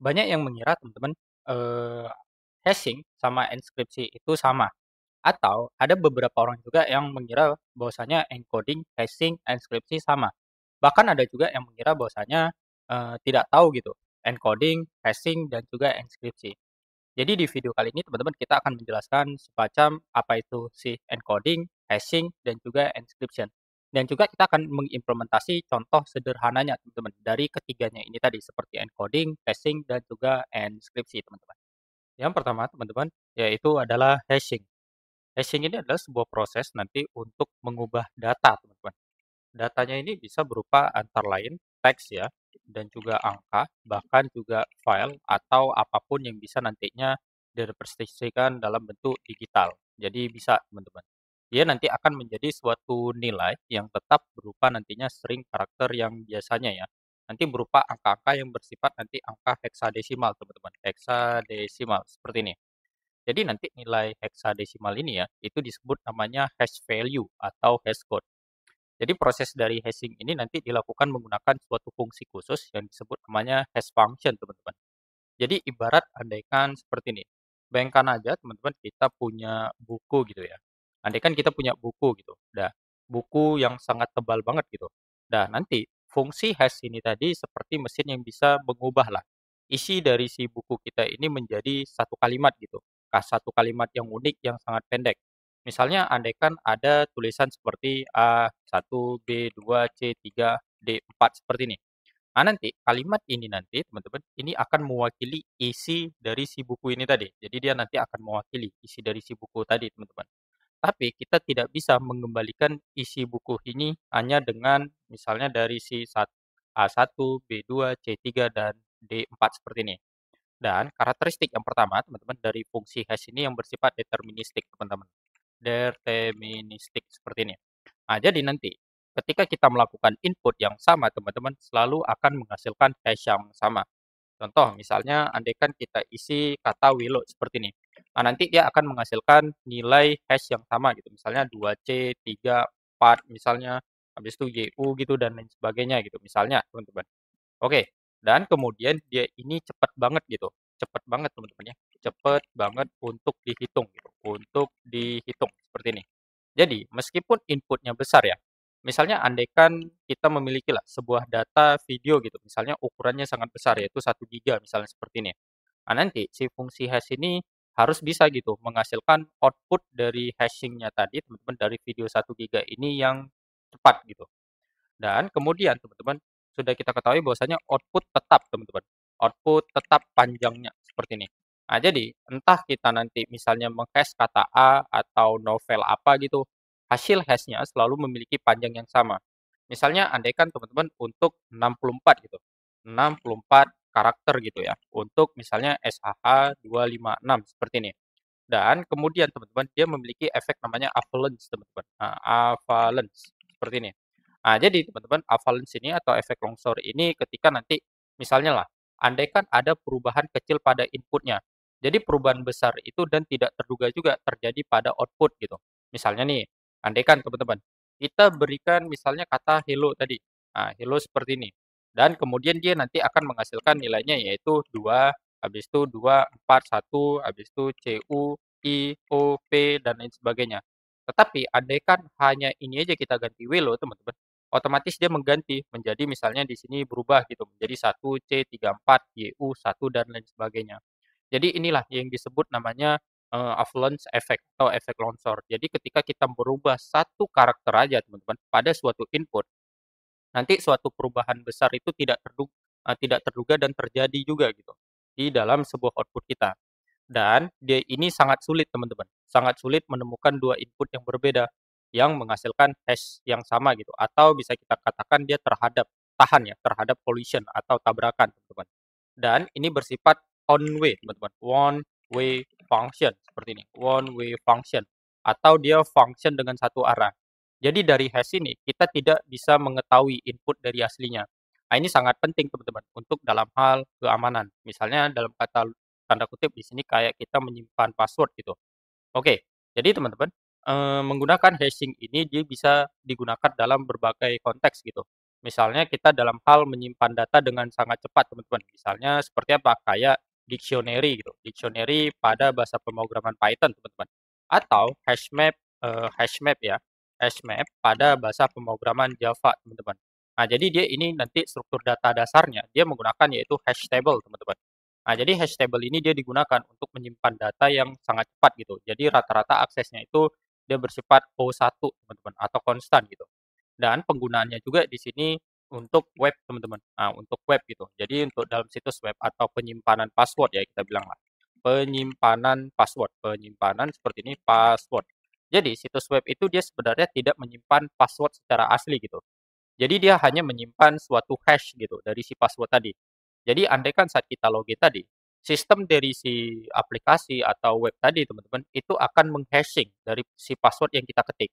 Banyak yang mengira teman-teman, eee, hashing sama enkripsi itu sama, atau ada beberapa orang juga yang mengira bahwasanya encoding, hashing, enkripsi sama. Bahkan ada juga yang mengira bahwasanya, tidak tahu gitu, encoding, hashing, dan juga enkripsi. Jadi di video kali ini teman-teman kita akan menjelaskan semacam apa itu si encoding, hashing, dan juga encryption. Dan juga kita akan mengimplementasi contoh sederhananya teman-teman dari ketiganya ini tadi seperti encoding, hashing, dan juga enkripsi teman-teman. Yang pertama teman-teman yaitu adalah hashing. Hashing ini adalah sebuah proses nanti untuk mengubah data teman-teman. Datanya ini bisa berupa antara lain teks ya, dan juga angka, bahkan juga file atau apapun yang bisa nantinya direpresentasikan dalam bentuk digital. Jadi bisa teman-teman. Dia nanti akan menjadi suatu nilai yang tetap berupa nantinya string karakter yang biasanya ya. Nanti berupa angka-angka yang bersifat nanti angka heksadesimal teman-teman. Heksadesimal seperti ini. Jadi nanti nilai heksadesimal ini ya, itu disebut namanya hash value atau hash code. Jadi proses dari hashing ini nanti dilakukan menggunakan suatu fungsi khusus yang disebut namanya hash function, teman-teman. Jadi ibarat andaikan seperti ini. Bayangkan aja teman-teman kita punya buku gitu ya. Andaikan kita punya buku gitu. Nah, buku yang sangat tebal banget gitu. Nah, nanti fungsi hash ini tadi seperti mesin yang bisa mengubah lah isi dari si buku kita ini menjadi satu kalimat gitu. Satu kalimat yang unik yang sangat pendek. Misalnya andaikan ada tulisan seperti A1, B2, C3, D4 seperti ini. Nah, nanti kalimat ini nanti teman-teman, ini akan mewakili isi dari si buku ini tadi. Jadi dia nanti akan mewakili isi dari si buku tadi, teman-teman. Tapi kita tidak bisa mengembalikan isi buku ini hanya dengan misalnya dari si A1, B2, C3, dan D4 seperti ini. Dan karakteristik yang pertama, teman-teman, dari fungsi hash ini yang bersifat deterministik, teman-teman. Deterministik seperti ini. Nah, jadi nanti ketika kita melakukan input yang sama, teman-teman, selalu akan menghasilkan hash yang sama. Contoh, misalnya andaikan kita isi kata Willow seperti ini. Nah, nanti dia akan menghasilkan nilai hash yang sama gitu. Misalnya 2C, 3, 4 misalnya, habis itu YU gitu dan lain sebagainya gitu. Misalnya, teman-teman. Oke, dan kemudian dia ini cepat banget gitu. Cepat banget teman-teman ya. Cepat banget untuk dihitung gitu. Untuk dihitung seperti ini. Jadi, meskipun inputnya besar ya, misalnya andaikan kita memiliki lah sebuah data video gitu, misalnya ukurannya sangat besar yaitu 1 giga misalnya seperti ini. Nah, nanti si fungsi hash ini harus bisa gitu menghasilkan output dari hashing-nya tadi teman-teman dari video 1 giga ini yang cepat gitu. Dan kemudian teman-teman, sudah kita ketahui bahwasanya output tetap teman-teman, output tetap panjangnya seperti ini. Nah, jadi entah kita nanti misalnya meng-hash kata A atau novel apa gitu, hasil hash-nya selalu memiliki panjang yang sama. Misalnya andaikan teman-teman untuk 64 gitu, 64 karakter gitu ya, untuk misalnya SHH 256 seperti ini. Dan kemudian teman-teman, dia memiliki efek namanya avalanche teman-teman. Nah, avalanche seperti ini. Nah, jadi teman-teman, avalanche ini atau efek longsor ini ketika nanti misalnya lah, andaikan ada perubahan kecil pada inputnya. Jadi perubahan besar itu dan tidak terduga juga terjadi pada output gitu. Misalnya nih, andaikan teman-teman, kita berikan misalnya kata hello tadi. Nah, hello seperti ini. Dan kemudian dia nanti akan menghasilkan nilainya yaitu 2, habis itu 2, 4, 1, habis itu CU, I, O, P, dan lain sebagainya. Tetapi andaikan hanya ini aja kita ganti Willow teman-teman, otomatis dia mengganti menjadi misalnya di sini berubah gitu menjadi 1C34, YU1 dan lain sebagainya. Jadi inilah yang disebut namanya, avalanche effect atau efek longsor. Jadi ketika kita berubah satu karakter aja teman-teman pada suatu input, nanti suatu perubahan besar itu tidak terduga dan terjadi juga gitu di dalam sebuah output kita. Dan dia ini sangat sulit teman-teman, sangat sulit menemukan 2 input yang berbeda, yang menghasilkan hash yang sama gitu, atau bisa kita katakan dia tahan ya, terhadap collision atau tabrakan teman-teman. Dan ini bersifat one way teman-teman, one way function seperti ini, one way function, atau dia function dengan satu arah. Jadi dari hash ini kita tidak bisa mengetahui input dari aslinya. Nah, ini sangat penting teman-teman untuk dalam hal keamanan. Misalnya dalam kata tanda kutip di sini kayak kita menyimpan password gitu. Oke, jadi teman-teman, menggunakan hashing ini dia bisa digunakan dalam berbagai konteks gitu. Misalnya kita dalam hal menyimpan data dengan sangat cepat, teman-teman. Misalnya seperti apa? Kayak dictionary gitu. Dictionary pada bahasa pemrograman Python, teman-teman. Atau hash map ya. Hash map pada bahasa pemrograman Java, teman-teman. Nah, jadi dia ini nanti struktur data dasarnya dia menggunakan yaitu hash table, teman-teman. Nah, jadi hash table ini dia digunakan untuk menyimpan data yang sangat cepat gitu. Jadi rata-rata aksesnya itu dia bersifat O1, teman-teman, atau konstan gitu. Dan penggunaannya juga di sini untuk web, teman-teman. Nah, untuk web gitu. Jadi untuk dalam situs web atau penyimpanan password ya kita bilang lah. Penyimpanan seperti ini password. Jadi situs web itu dia sebenarnya tidak menyimpan password secara asli gitu. Jadi dia hanya menyimpan suatu hash gitu dari si password tadi. Jadi andaikan saat kita login tadi, sistem dari si aplikasi atau web tadi teman-teman, itu akan menghashing dari si password yang kita ketik.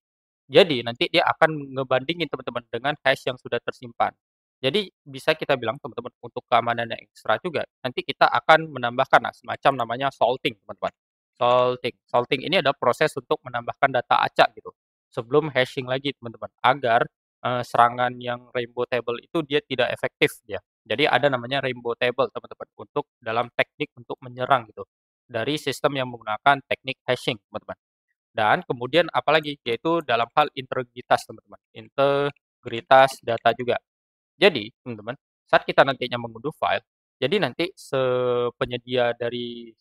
Jadi nanti dia akan ngebandingin teman-teman dengan hash yang sudah tersimpan. Jadi bisa kita bilang teman-teman untuk keamanan yang ekstra juga, nanti kita akan menambahkan semacam namanya salting teman-teman. Salting. Salting ini adalah proses untuk menambahkan data acak gitu sebelum hashing lagi teman-teman agar serangan yang rainbow table itu dia tidak efektif ya. Jadi ada namanya rainbow table teman-teman untuk dalam teknik untuk menyerang gitu dari sistem yang menggunakan teknik hashing teman-teman. Dan kemudian apalagi yaitu dalam hal integritas teman-teman, integritas data juga. Jadi teman-teman saat kita nantinya mengunduh file, jadi nanti penyedia dari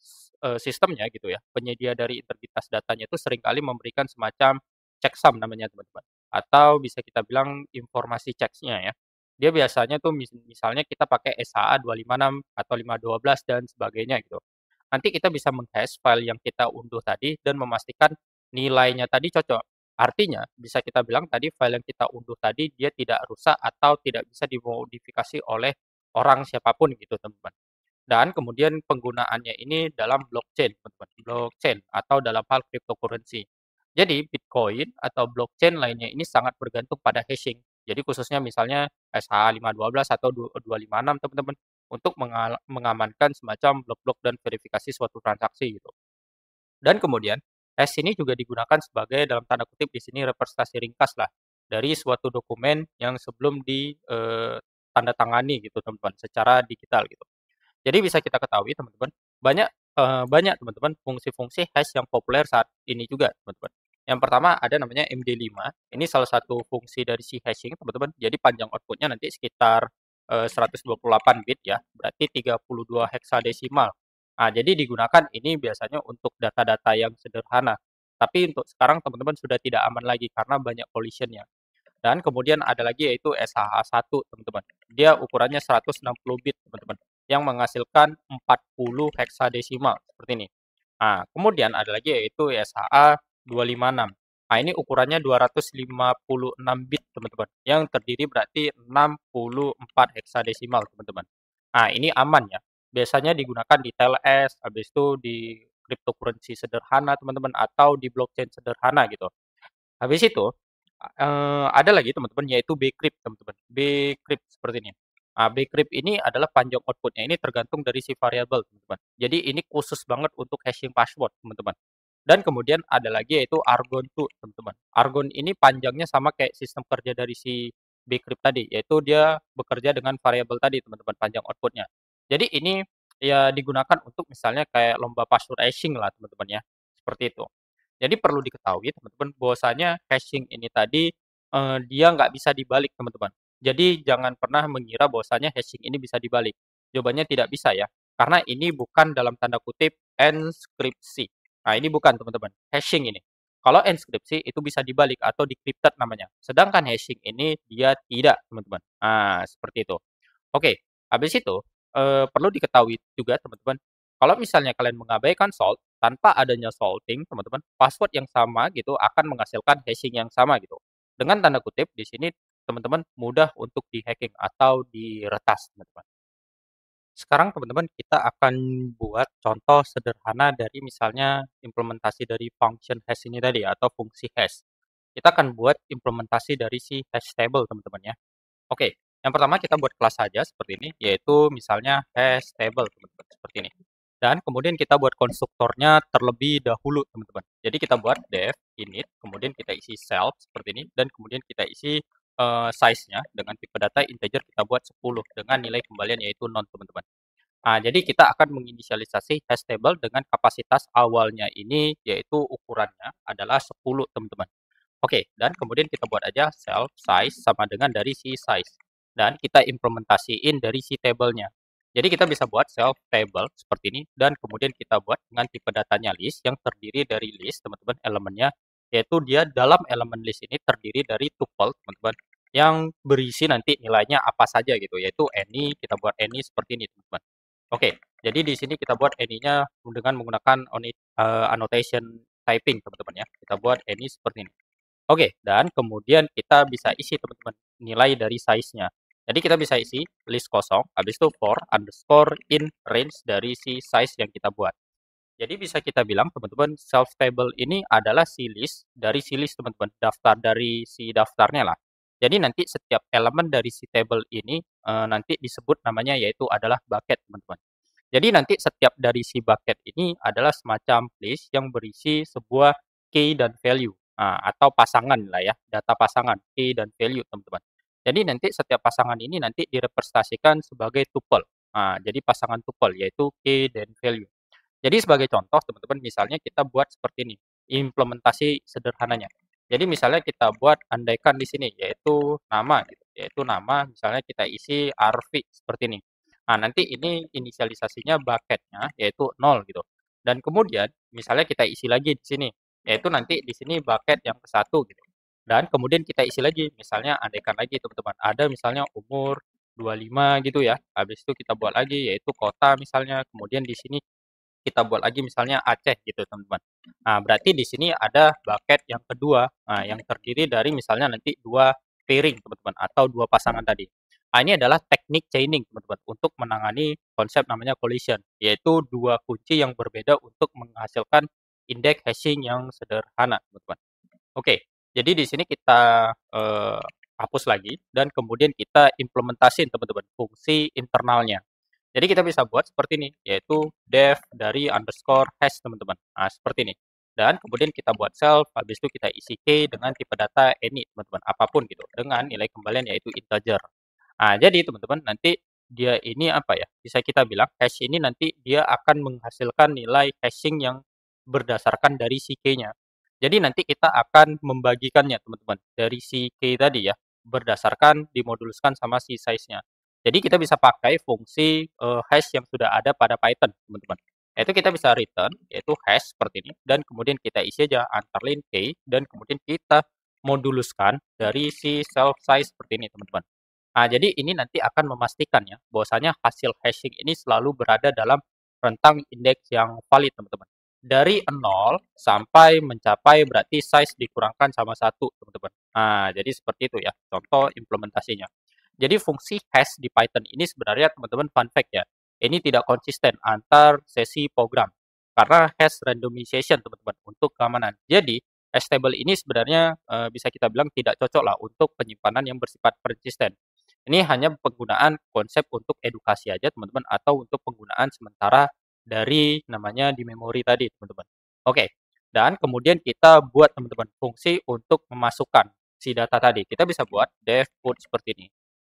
sistemnya gitu ya, penyedia dari integritas datanya itu seringkali memberikan semacam checksum namanya teman-teman, atau bisa kita bilang informasi checksnya ya. Dia biasanya tuh misalnya kita pakai SHA 256 atau 512 dan sebagainya gitu. Nanti kita bisa menghash file yang kita unduh tadi dan memastikan nilainya tadi cocok. Artinya, bisa kita bilang tadi file yang kita unduh tadi dia tidak rusak atau tidak bisa dimodifikasi oleh orang siapapun gitu, teman-teman. Dan kemudian penggunaannya ini dalam blockchain, teman-teman. Blockchain atau dalam hal cryptocurrency. Jadi, Bitcoin atau blockchain lainnya ini sangat bergantung pada hashing. Jadi khususnya misalnya SH512 atau 256 teman-teman untuk mengamankan semacam blok-blok dan verifikasi suatu transaksi gitu. Dan kemudian, hash ini juga digunakan sebagai dalam tanda kutip di sini representasi ringkas lah dari suatu dokumen yang sebelum tanda tangani gitu teman-teman secara digital gitu. Jadi bisa kita ketahui teman-teman, banyak teman-teman fungsi-fungsi hash yang populer saat ini juga teman-teman. Yang pertama ada namanya MD5, ini salah satu fungsi dari si hashing teman-teman. Jadi panjang outputnya nanti sekitar 128 bit ya, berarti 32 heksadesimal. Nah, jadi digunakan ini biasanya untuk data-data yang sederhana. Tapi untuk sekarang teman-teman sudah tidak aman lagi karena banyak collision-nya. Dan kemudian ada lagi yaitu SHA-1 teman-teman. Dia ukurannya 160 bit teman-teman yang menghasilkan 40 heksadesimal seperti ini. Nah, kemudian ada lagi yaitu SHA-256. Nah, ini ukurannya 256 bit teman-teman yang terdiri berarti 64 heksadesimal teman-teman. Nah, ini aman ya. Biasanya digunakan di TLS, habis itu di cryptocurrency sederhana teman-teman atau di blockchain sederhana gitu. Habis itu, ada lagi teman-teman yaitu bcrypt teman-teman, bcrypt seperti ini. Nah, bcrypt ini adalah panjang output-nya ini tergantung dari si variabel teman-teman. Jadi ini khusus banget untuk hashing password teman-teman. Dan kemudian ada lagi yaitu Argon 2 teman-teman. Argon ini panjangnya sama kayak sistem kerja dari si bcrypt tadi, yaitu dia bekerja dengan variabel tadi teman-teman, panjang output-nya. Jadi ini ya digunakan untuk misalnya kayak lomba password hashing lah teman-teman ya, seperti itu. Jadi perlu diketahui teman-teman bahwasanya hashing ini tadi, dia nggak bisa dibalik teman-teman. Jadi jangan pernah mengira bahwasanya hashing ini bisa dibalik. Jawabannya tidak bisa ya, karena ini bukan dalam tanda kutip "enskripsi". Nah ini bukan teman-teman, hashing ini. Kalau enskripsi itu bisa dibalik atau decrypted namanya, sedangkan hashing ini dia tidak teman-teman. Nah seperti itu. Oke, habis itu, perlu diketahui juga teman-teman, kalau misalnya kalian mengabaikan salt, tanpa adanya salting teman-teman, password yang sama gitu akan menghasilkan hashing yang sama gitu. Dengan tanda kutip di sini teman-teman mudah untuk di-hacking atau diretas teman-teman. Sekarang teman-teman kita akan buat contoh sederhana dari misalnya implementasi dari function hash ini tadi atau fungsi hash. Kita akan buat implementasi dari si hash table teman-teman ya. Oke, yang pertama kita buat kelas saja seperti ini, yaitu misalnya hash table, teman-teman, seperti ini. Dan kemudian kita buat konstruktornya terlebih dahulu, teman-teman. Jadi kita buat def init, kemudian kita isi self seperti ini, dan kemudian kita isi size-nya dengan tipe data integer kita buat 10 dengan nilai kembalian yaitu non, teman-teman. Jadi kita akan menginisialisasi hash table dengan kapasitas awalnya ini yaitu ukurannya adalah 10, teman-teman. Oke, dan kemudian kita buat aja self size sama dengan dari si size. Dan kita implementasiin dari si tabelnya. Jadi kita bisa buat self table seperti ini dan kemudian kita buat dengan tipe datanya list yang terdiri dari list, teman-teman, elemennya yaitu dia dalam elemen list ini terdiri dari tuple, teman-teman, yang berisi nanti nilainya apa saja gitu, yaitu any, kita buat any seperti ini, teman-teman. Oke, jadi di sini kita buat any-nya dengan menggunakan annotation typing, teman-teman ya. Kita buat any seperti ini. Oke, dan kemudian kita bisa isi, teman-teman, nilai dari size-nya. Jadi kita bisa isi list kosong, habis itu for underscore in range dari si size yang kita buat. Jadi bisa kita bilang, teman-teman, self table ini adalah si list dari si list, teman-teman, daftar dari si daftarnya lah. Jadi nanti setiap elemen dari si table ini nanti disebut namanya yaitu adalah bucket, teman-teman. Jadi nanti setiap dari si bucket ini adalah semacam list yang berisi sebuah key dan value, atau pasangan lah ya, data pasangan key dan value, teman-teman. Jadi nanti setiap pasangan ini nanti direpresentasikan sebagai tuple. Jadi pasangan tuple yaitu key dan value. Jadi sebagai contoh, teman-teman, misalnya kita buat seperti ini, implementasi sederhananya. Jadi misalnya kita buat andaikan di sini yaitu nama gitu, yaitu nama misalnya kita isi Arfi seperti ini. Nanti ini inisialisasinya bucketnya yaitu 0 gitu. Dan kemudian misalnya kita isi lagi di sini, yaitu nanti di sini bucket yang ke satu gitu. Dan kemudian kita isi lagi, misalnya andaikan lagi, teman-teman, ada misalnya umur 25 gitu ya. Habis itu kita buat lagi yaitu kota misalnya, kemudian di sini kita buat lagi misalnya Aceh gitu, teman-teman. Berarti di sini ada bucket yang kedua, yang terdiri dari misalnya nanti 2 pairing, teman-teman, atau 2 pasangan tadi. Ini adalah teknik chaining, teman-teman, untuk menangani konsep namanya collision, yaitu 2 kunci yang berbeda untuk menghasilkan indeks hashing yang sederhana, teman-teman. Oke, jadi di sini kita hapus lagi dan kemudian kita implementasiin, teman-teman, fungsi internalnya. Jadi kita bisa buat seperti ini, yaitu def dari underscore hash, teman-teman. Seperti ini. Dan kemudian kita buat self, habis itu kita isi key dengan tipe data any, teman-teman, apapun gitu, dengan nilai kembalian yaitu integer. Jadi teman-teman, nanti dia ini apa ya, bisa kita bilang hash ini nanti dia akan menghasilkan nilai hashing yang berdasarkan dari si key-nya. Jadi nanti kita akan membagikannya, teman-teman, dari si key tadi ya, berdasarkan dimoduluskan sama si size-nya. Jadi kita bisa pakai fungsi hash yang sudah ada pada Python, teman-teman. Yaitu kita bisa return, yaitu hash seperti ini, dan kemudian kita isi aja underline key, dan kemudian kita moduluskan dari si self size seperti ini, teman-teman. Jadi ini nanti akan memastikan ya, bahwasanya hasil hashing ini selalu berada dalam rentang indeks yang valid, teman-teman. Dari 0 sampai mencapai berarti size dikurangkan sama 1, teman-teman. Jadi seperti itu ya, contoh implementasinya. Jadi fungsi hash di Python ini sebenarnya, teman-teman, fun fact ya, ini tidak konsisten antar sesi program. Karena hash randomization, teman-teman, untuk keamanan. Jadi, hash table ini sebenarnya bisa kita bilang tidak cocok lah untuk penyimpanan yang bersifat persisten. Ini hanya penggunaan konsep untuk edukasi aja, teman-teman, atau untuk penggunaan sementara dari namanya di memori tadi, teman-teman. Oke, dan kemudian kita buat, teman-teman, fungsi untuk memasukkan si data tadi. Kita bisa buat def put seperti ini.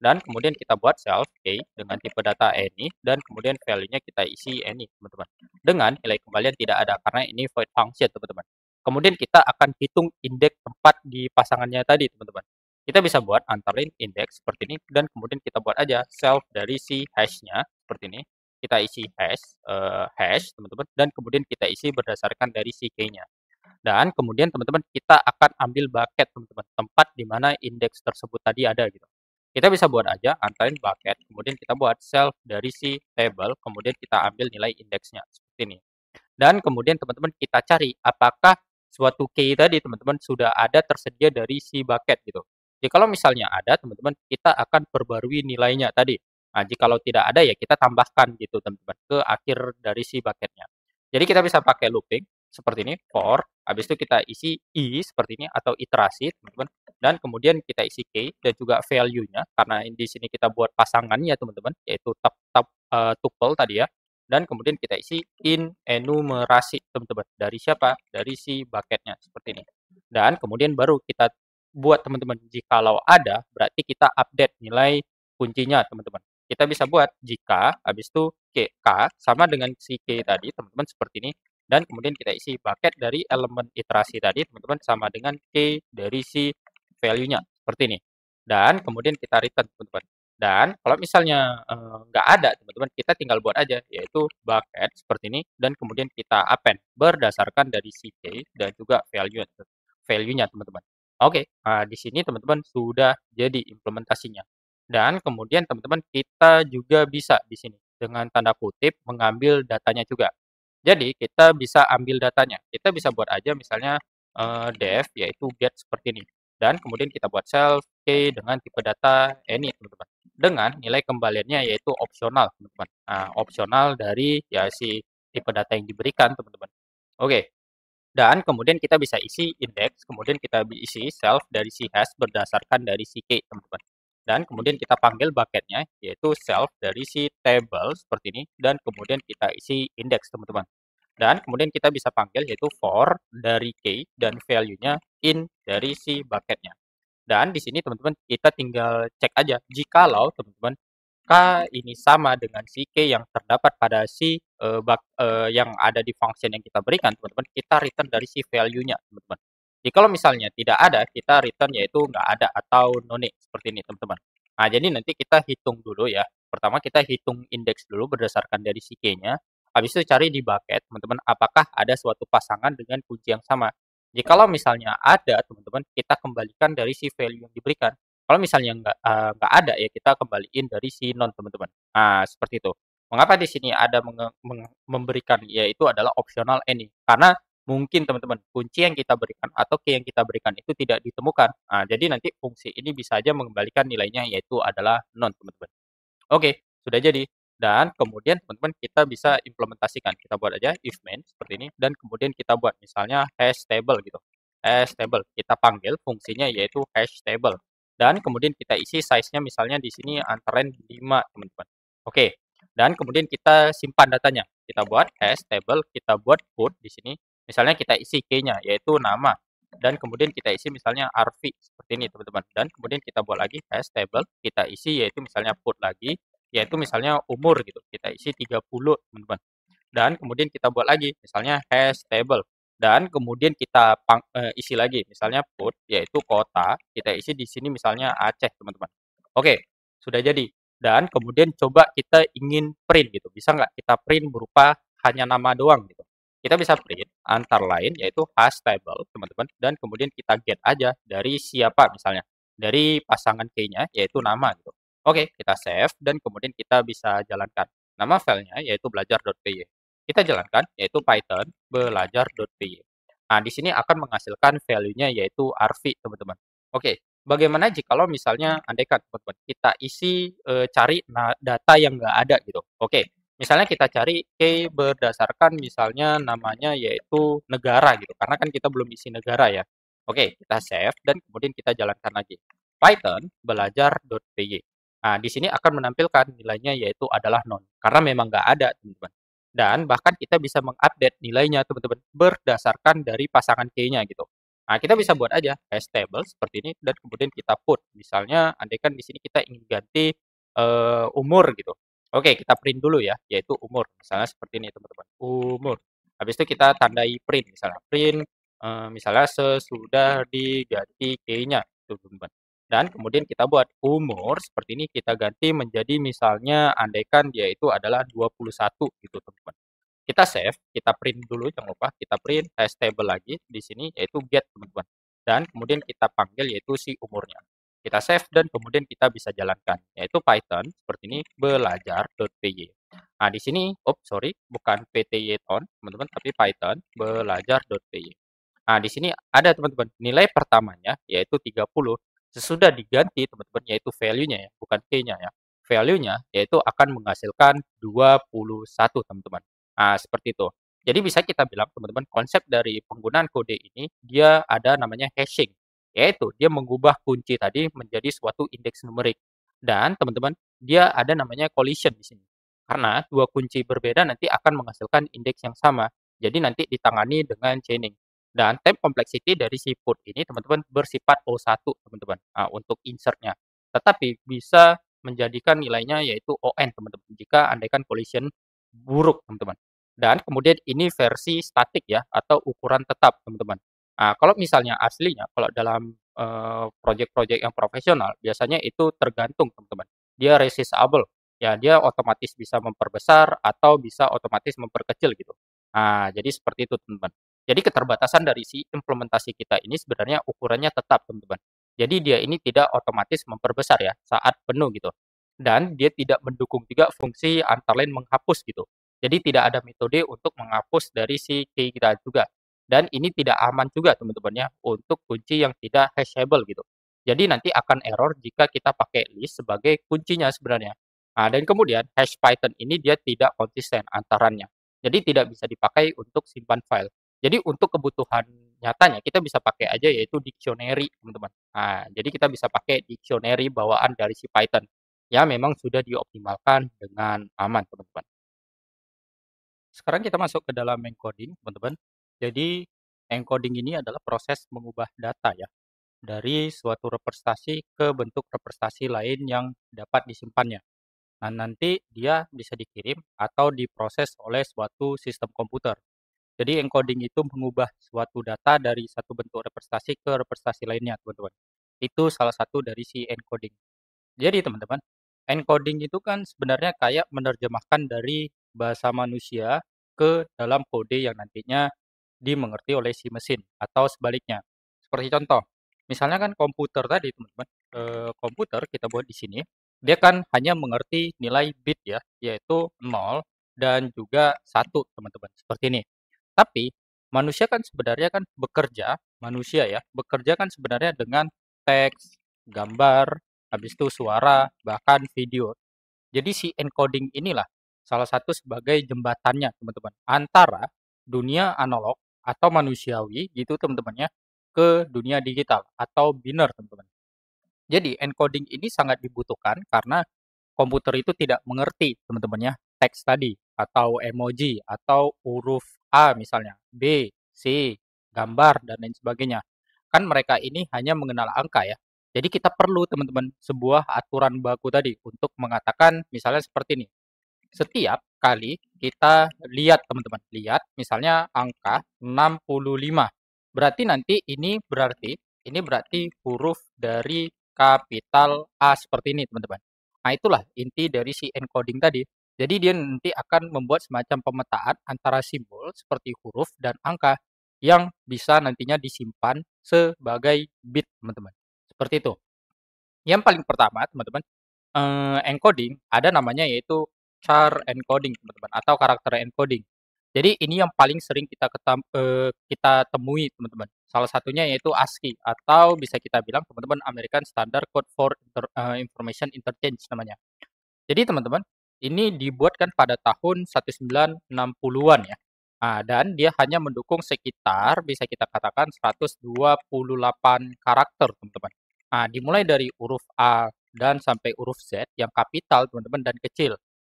Dan kemudian kita buat self key dengan tipe data any dan kemudian value-nya kita isi any, teman-teman. Dengan nilai kembalian tidak ada karena ini void function, teman-teman. Kemudian kita akan hitung indeks tempat di pasangannya tadi, teman-teman. Kita bisa buat underline index seperti ini dan kemudian kita buat aja self dari si hash-nya seperti ini. Kita isi hash, teman-teman, dan kemudian kita isi berdasarkan dari si key-nya. Dan kemudian teman-teman kita akan ambil bucket, teman-teman, tempat di mana indeks tersebut tadi ada gitu. Kita bisa buat aja underline bucket, kemudian kita buat self dari si table, kemudian kita ambil nilai indeksnya seperti ini. Dan kemudian teman-teman kita cari apakah suatu key tadi, teman-teman, sudah ada tersedia dari si bucket gitu. Jikalau misalnya ada, teman-teman, kita akan perbarui nilainya tadi. Jikalau tidak ada ya kita tambahkan gitu, teman-teman, ke akhir dari si bucketnya. Jadi kita bisa pakai looping seperti ini, for, habis itu kita isi i seperti ini atau iterasi, teman-teman, dan kemudian kita isi key dan juga value-nya karena di sini kita buat pasangannya, teman-teman, yaitu tuple tadi ya. Dan kemudian kita isi in enumerasi, teman-teman. Dari siapa? Dari si bucketnya seperti ini. Dan kemudian baru kita buat teman-teman. Jikalau ada, berarti kita update nilai kuncinya, teman-teman. Kita bisa buat jika, habis itu K sama dengan si K tadi, teman-teman, seperti ini. Dan kemudian kita isi bucket dari elemen iterasi tadi, teman-teman, sama dengan K dari si value-nya, seperti ini. Dan kemudian kita return, teman-teman. Dan kalau misalnya nggak ada, teman-teman, kita tinggal buat aja, yaitu bucket seperti ini, dan kemudian kita append berdasarkan dari si K dan juga value-nya, teman-teman. Oke, di sini teman-teman sudah jadi implementasinya. Dan kemudian teman-teman kita juga bisa di sini dengan tanda kutip mengambil datanya juga. Jadi kita bisa ambil datanya. Kita bisa buat aja misalnya def yaitu get seperti ini. Dan kemudian kita buat self k dengan tipe data any teman-teman. Dengan nilai kembaliannya yaitu opsional teman-teman. Nah, opsional dari ya si tipe data yang diberikan teman-teman. Oke, dan kemudian kita bisa isi index, kemudian kita isi self dari si hash berdasarkan dari si key, teman-teman. Dan kemudian kita panggil bucketnya, yaitu self dari si table seperti ini, dan kemudian kita isi index, teman-teman. Dan kemudian kita bisa panggil yaitu for dari key dan value-nya in dari si bucketnya. Dan di sini teman-teman kita tinggal cek aja jikalau teman-teman K ini sama dengan si K yang terdapat pada si yang ada di function yang kita berikan, teman-teman, kita return dari si value-nya, teman-teman. Jadi kalau misalnya tidak ada, kita return yaitu nggak ada atau none seperti ini, teman-teman. Nah, jadi nanti kita hitung dulu ya. Pertama kita hitung indeks dulu berdasarkan dari si K-nya. Habis itu cari di bucket, teman-teman, apakah ada suatu pasangan dengan kunci yang sama. Jikalau misalnya ada, teman-teman, kita kembalikan dari si value yang diberikan. Kalau misalnya nggak ada ya kita kembaliin dari si non, teman-teman. Nah, seperti itu. Mengapa di sini ada memberikan yaitu adalah optional any, karena mungkin teman-teman kunci yang kita berikan atau key yang kita berikan itu tidak ditemukan. Nah, jadi nanti fungsi ini bisa aja mengembalikan nilainya yaitu adalah non, teman-teman. Oke, sudah jadi. Dan kemudian teman-teman kita bisa implementasikan. Kita buat aja if main seperti ini dan kemudian kita buat misalnya hash table gitu. Hash table. Kita panggil fungsinya yaitu hash table. Dan kemudian kita isi size-nya misalnya di sini antara 5, teman-teman. Oke. Dan kemudian kita simpan datanya. Kita buat hash table, kita buat put di sini. Misalnya kita isi key-nya yaitu nama dan kemudian kita isi misalnya RV seperti ini, teman-teman. Dan kemudian kita buat lagi hash table, kita isi yaitu misalnya put lagi, yaitu misalnya umur gitu. Kita isi 30, teman-teman. Dan kemudian kita buat lagi misalnya hash table. Dan kemudian kita isi lagi misalnya put yaitu kota, kita isi di sini misalnya Aceh, teman-teman. Oke, sudah jadi. Dan kemudian coba kita ingin print gitu. Bisa nggak kita print berupa hanya nama doang gitu. Kita bisa print antara lain yaitu hash table, teman-teman, dan kemudian kita get aja dari siapa misalnya. Dari pasangan key-nya yaitu nama gitu. Oke, kita save dan kemudian kita bisa jalankan. Nama filenya yaitu belajar.py. Kita jalankan yaitu python belajar.py. Nah, di sini akan menghasilkan value-nya yaitu RV, teman-teman. Oke, bagaimana jikalau misalnya andaikan teman-teman kita isi cari data yang nggak ada gitu. Oke, misalnya kita cari key berdasarkan misalnya namanya yaitu negara gitu, karena kan kita belum isi negara ya. Oke, kita save dan kemudian kita jalankan lagi. Python belajar.py. Nah, di sini akan menampilkan nilainya yaitu adalah none, karena memang nggak ada, teman-teman. Dan bahkan kita bisa mengupdate nilainya, teman-teman, berdasarkan dari pasangan key-nya gitu. Nah, kita bisa buat aja hash table seperti ini dan kemudian kita put. Misalnya, andaikan di sini kita ingin ganti umur gitu. Oke, kita print dulu ya, yaitu umur. Misalnya seperti ini, teman-teman. Umur. Habis itu kita tandai print, misalnya print misalnya sesudah diganti key-nya, teman-teman. Dan kemudian kita buat umur seperti ini kita ganti menjadi misalnya andaikan dia itu adalah 21 gitu, teman-teman. Kita save, kita print dulu jangan lupa, kita print hash table lagi di sini yaitu get, teman-teman. Dan kemudian kita panggil yaitu si umurnya. Kita save dan kemudian kita bisa jalankan yaitu Python seperti ini belajar.py. Nah, di sini sorry, bukan ptython, teman-teman, tapi Python belajar.py. Nah, di sini ada teman-teman nilai pertamanya yaitu 30. Sesudah diganti teman-teman yaitu value-nya ya, bukan key-nya ya. Value-nya yaitu akan menghasilkan 21 teman-teman. Nah, seperti itu. Jadi bisa kita bilang teman-teman konsep dari penggunaan kode ini dia ada namanya hashing, yaitu dia mengubah kunci tadi menjadi suatu indeks numerik. Dan teman-teman dia ada namanya collision di sini. Karena dua kunci berbeda nanti akan menghasilkan indeks yang sama. Jadi nanti ditangani dengan chaining. Dan time complexity dari si put ini teman-teman bersifat O1 teman-teman, untuk insert-nya. Tetapi bisa menjadikan nilainya yaitu ON teman-teman, jika andaikan collision buruk teman-teman. Dan kemudian ini versi statik ya, atau ukuran tetap teman-teman. Kalau misalnya aslinya, kalau dalam, project-project yang profesional, biasanya itu tergantung teman-teman, dia resizable, ya dia otomatis bisa memperbesar atau bisa otomatis memperkecil gitu. Jadi seperti itu teman-teman. Jadi keterbatasan dari si implementasi kita ini sebenarnya ukurannya tetap, teman-teman. Jadi dia ini tidak otomatis memperbesar ya saat penuh gitu. Dan dia tidak mendukung juga fungsi antara lain menghapus gitu. Jadi tidak ada metode untuk menghapus dari si key kita juga. Dan ini tidak aman juga teman-teman ya untuk kunci yang tidak hashable gitu. Jadi nanti akan error jika kita pakai list sebagai kuncinya sebenarnya. Dan kemudian hash Python ini dia tidak konsisten antaranya. Jadi tidak bisa dipakai untuk simpan file. Jadi untuk kebutuhan nyatanya kita bisa pakai aja yaitu dictionary, teman-teman. Jadi kita bisa pakai dictionary bawaan dari si Python. Ya memang sudah dioptimalkan dengan aman, teman-teman. Sekarang kita masuk ke dalam encoding, teman-teman. Jadi encoding ini adalah proses mengubah data ya dari suatu representasi ke bentuk representasi lain yang dapat disimpannya. Nah, nanti dia bisa dikirim atau diproses oleh suatu sistem komputer. Jadi encoding itu mengubah suatu data dari satu bentuk representasi ke representasi lainnya, teman-teman. Itu salah satu dari si encoding. Jadi teman-teman, encoding itu kan sebenarnya kayak menerjemahkan dari bahasa manusia ke dalam kode yang nantinya dimengerti oleh si mesin atau sebaliknya. Seperti contoh, misalnya kan komputer tadi teman-teman, komputer kita buat di sini, dia kan hanya mengerti nilai bit ya, yaitu 0 dan juga 1 teman-teman, seperti ini. Tapi manusia kan sebenarnya kan bekerja, manusia ya, bekerja kan sebenarnya dengan teks, gambar, habis itu suara, bahkan video. Jadi si encoding inilah salah satu sebagai jembatannya teman-teman antara dunia analog atau manusiawi gitu teman-teman ya ke dunia digital atau biner teman-teman. Jadi encoding ini sangat dibutuhkan karena komputer itu tidak mengerti teman-teman ya teks tadi atau emoji atau huruf A misalnya, B, C, gambar dan lain sebagainya. Kan mereka ini hanya mengenal angka ya. Jadi kita perlu teman-teman sebuah aturan baku tadi untuk mengatakan misalnya seperti ini. Setiap kali kita lihat teman-teman, lihat misalnya angka 65. Berarti nanti ini berarti huruf dari kapital A seperti ini teman-teman. Nah itulah inti dari si encoding tadi. Jadi dia nanti akan membuat semacam pemetaan antara simbol seperti huruf dan angka yang bisa nantinya disimpan sebagai bit teman-teman. Seperti itu. Yang paling pertama teman-teman, encoding ada namanya yaitu char encoding teman-teman atau karakter encoding. Jadi ini yang paling sering kita temui teman-teman. Salah satunya yaitu ASCII atau bisa kita bilang teman-teman American Standard Code for Information Interchange namanya. Jadi teman-teman, ini dibuatkan pada tahun 1960-an ya. Dan dia hanya mendukung sekitar bisa kita katakan 128 karakter teman-teman. Dimulai dari huruf A dan sampai huruf Z yang kapital teman-teman dan kecil.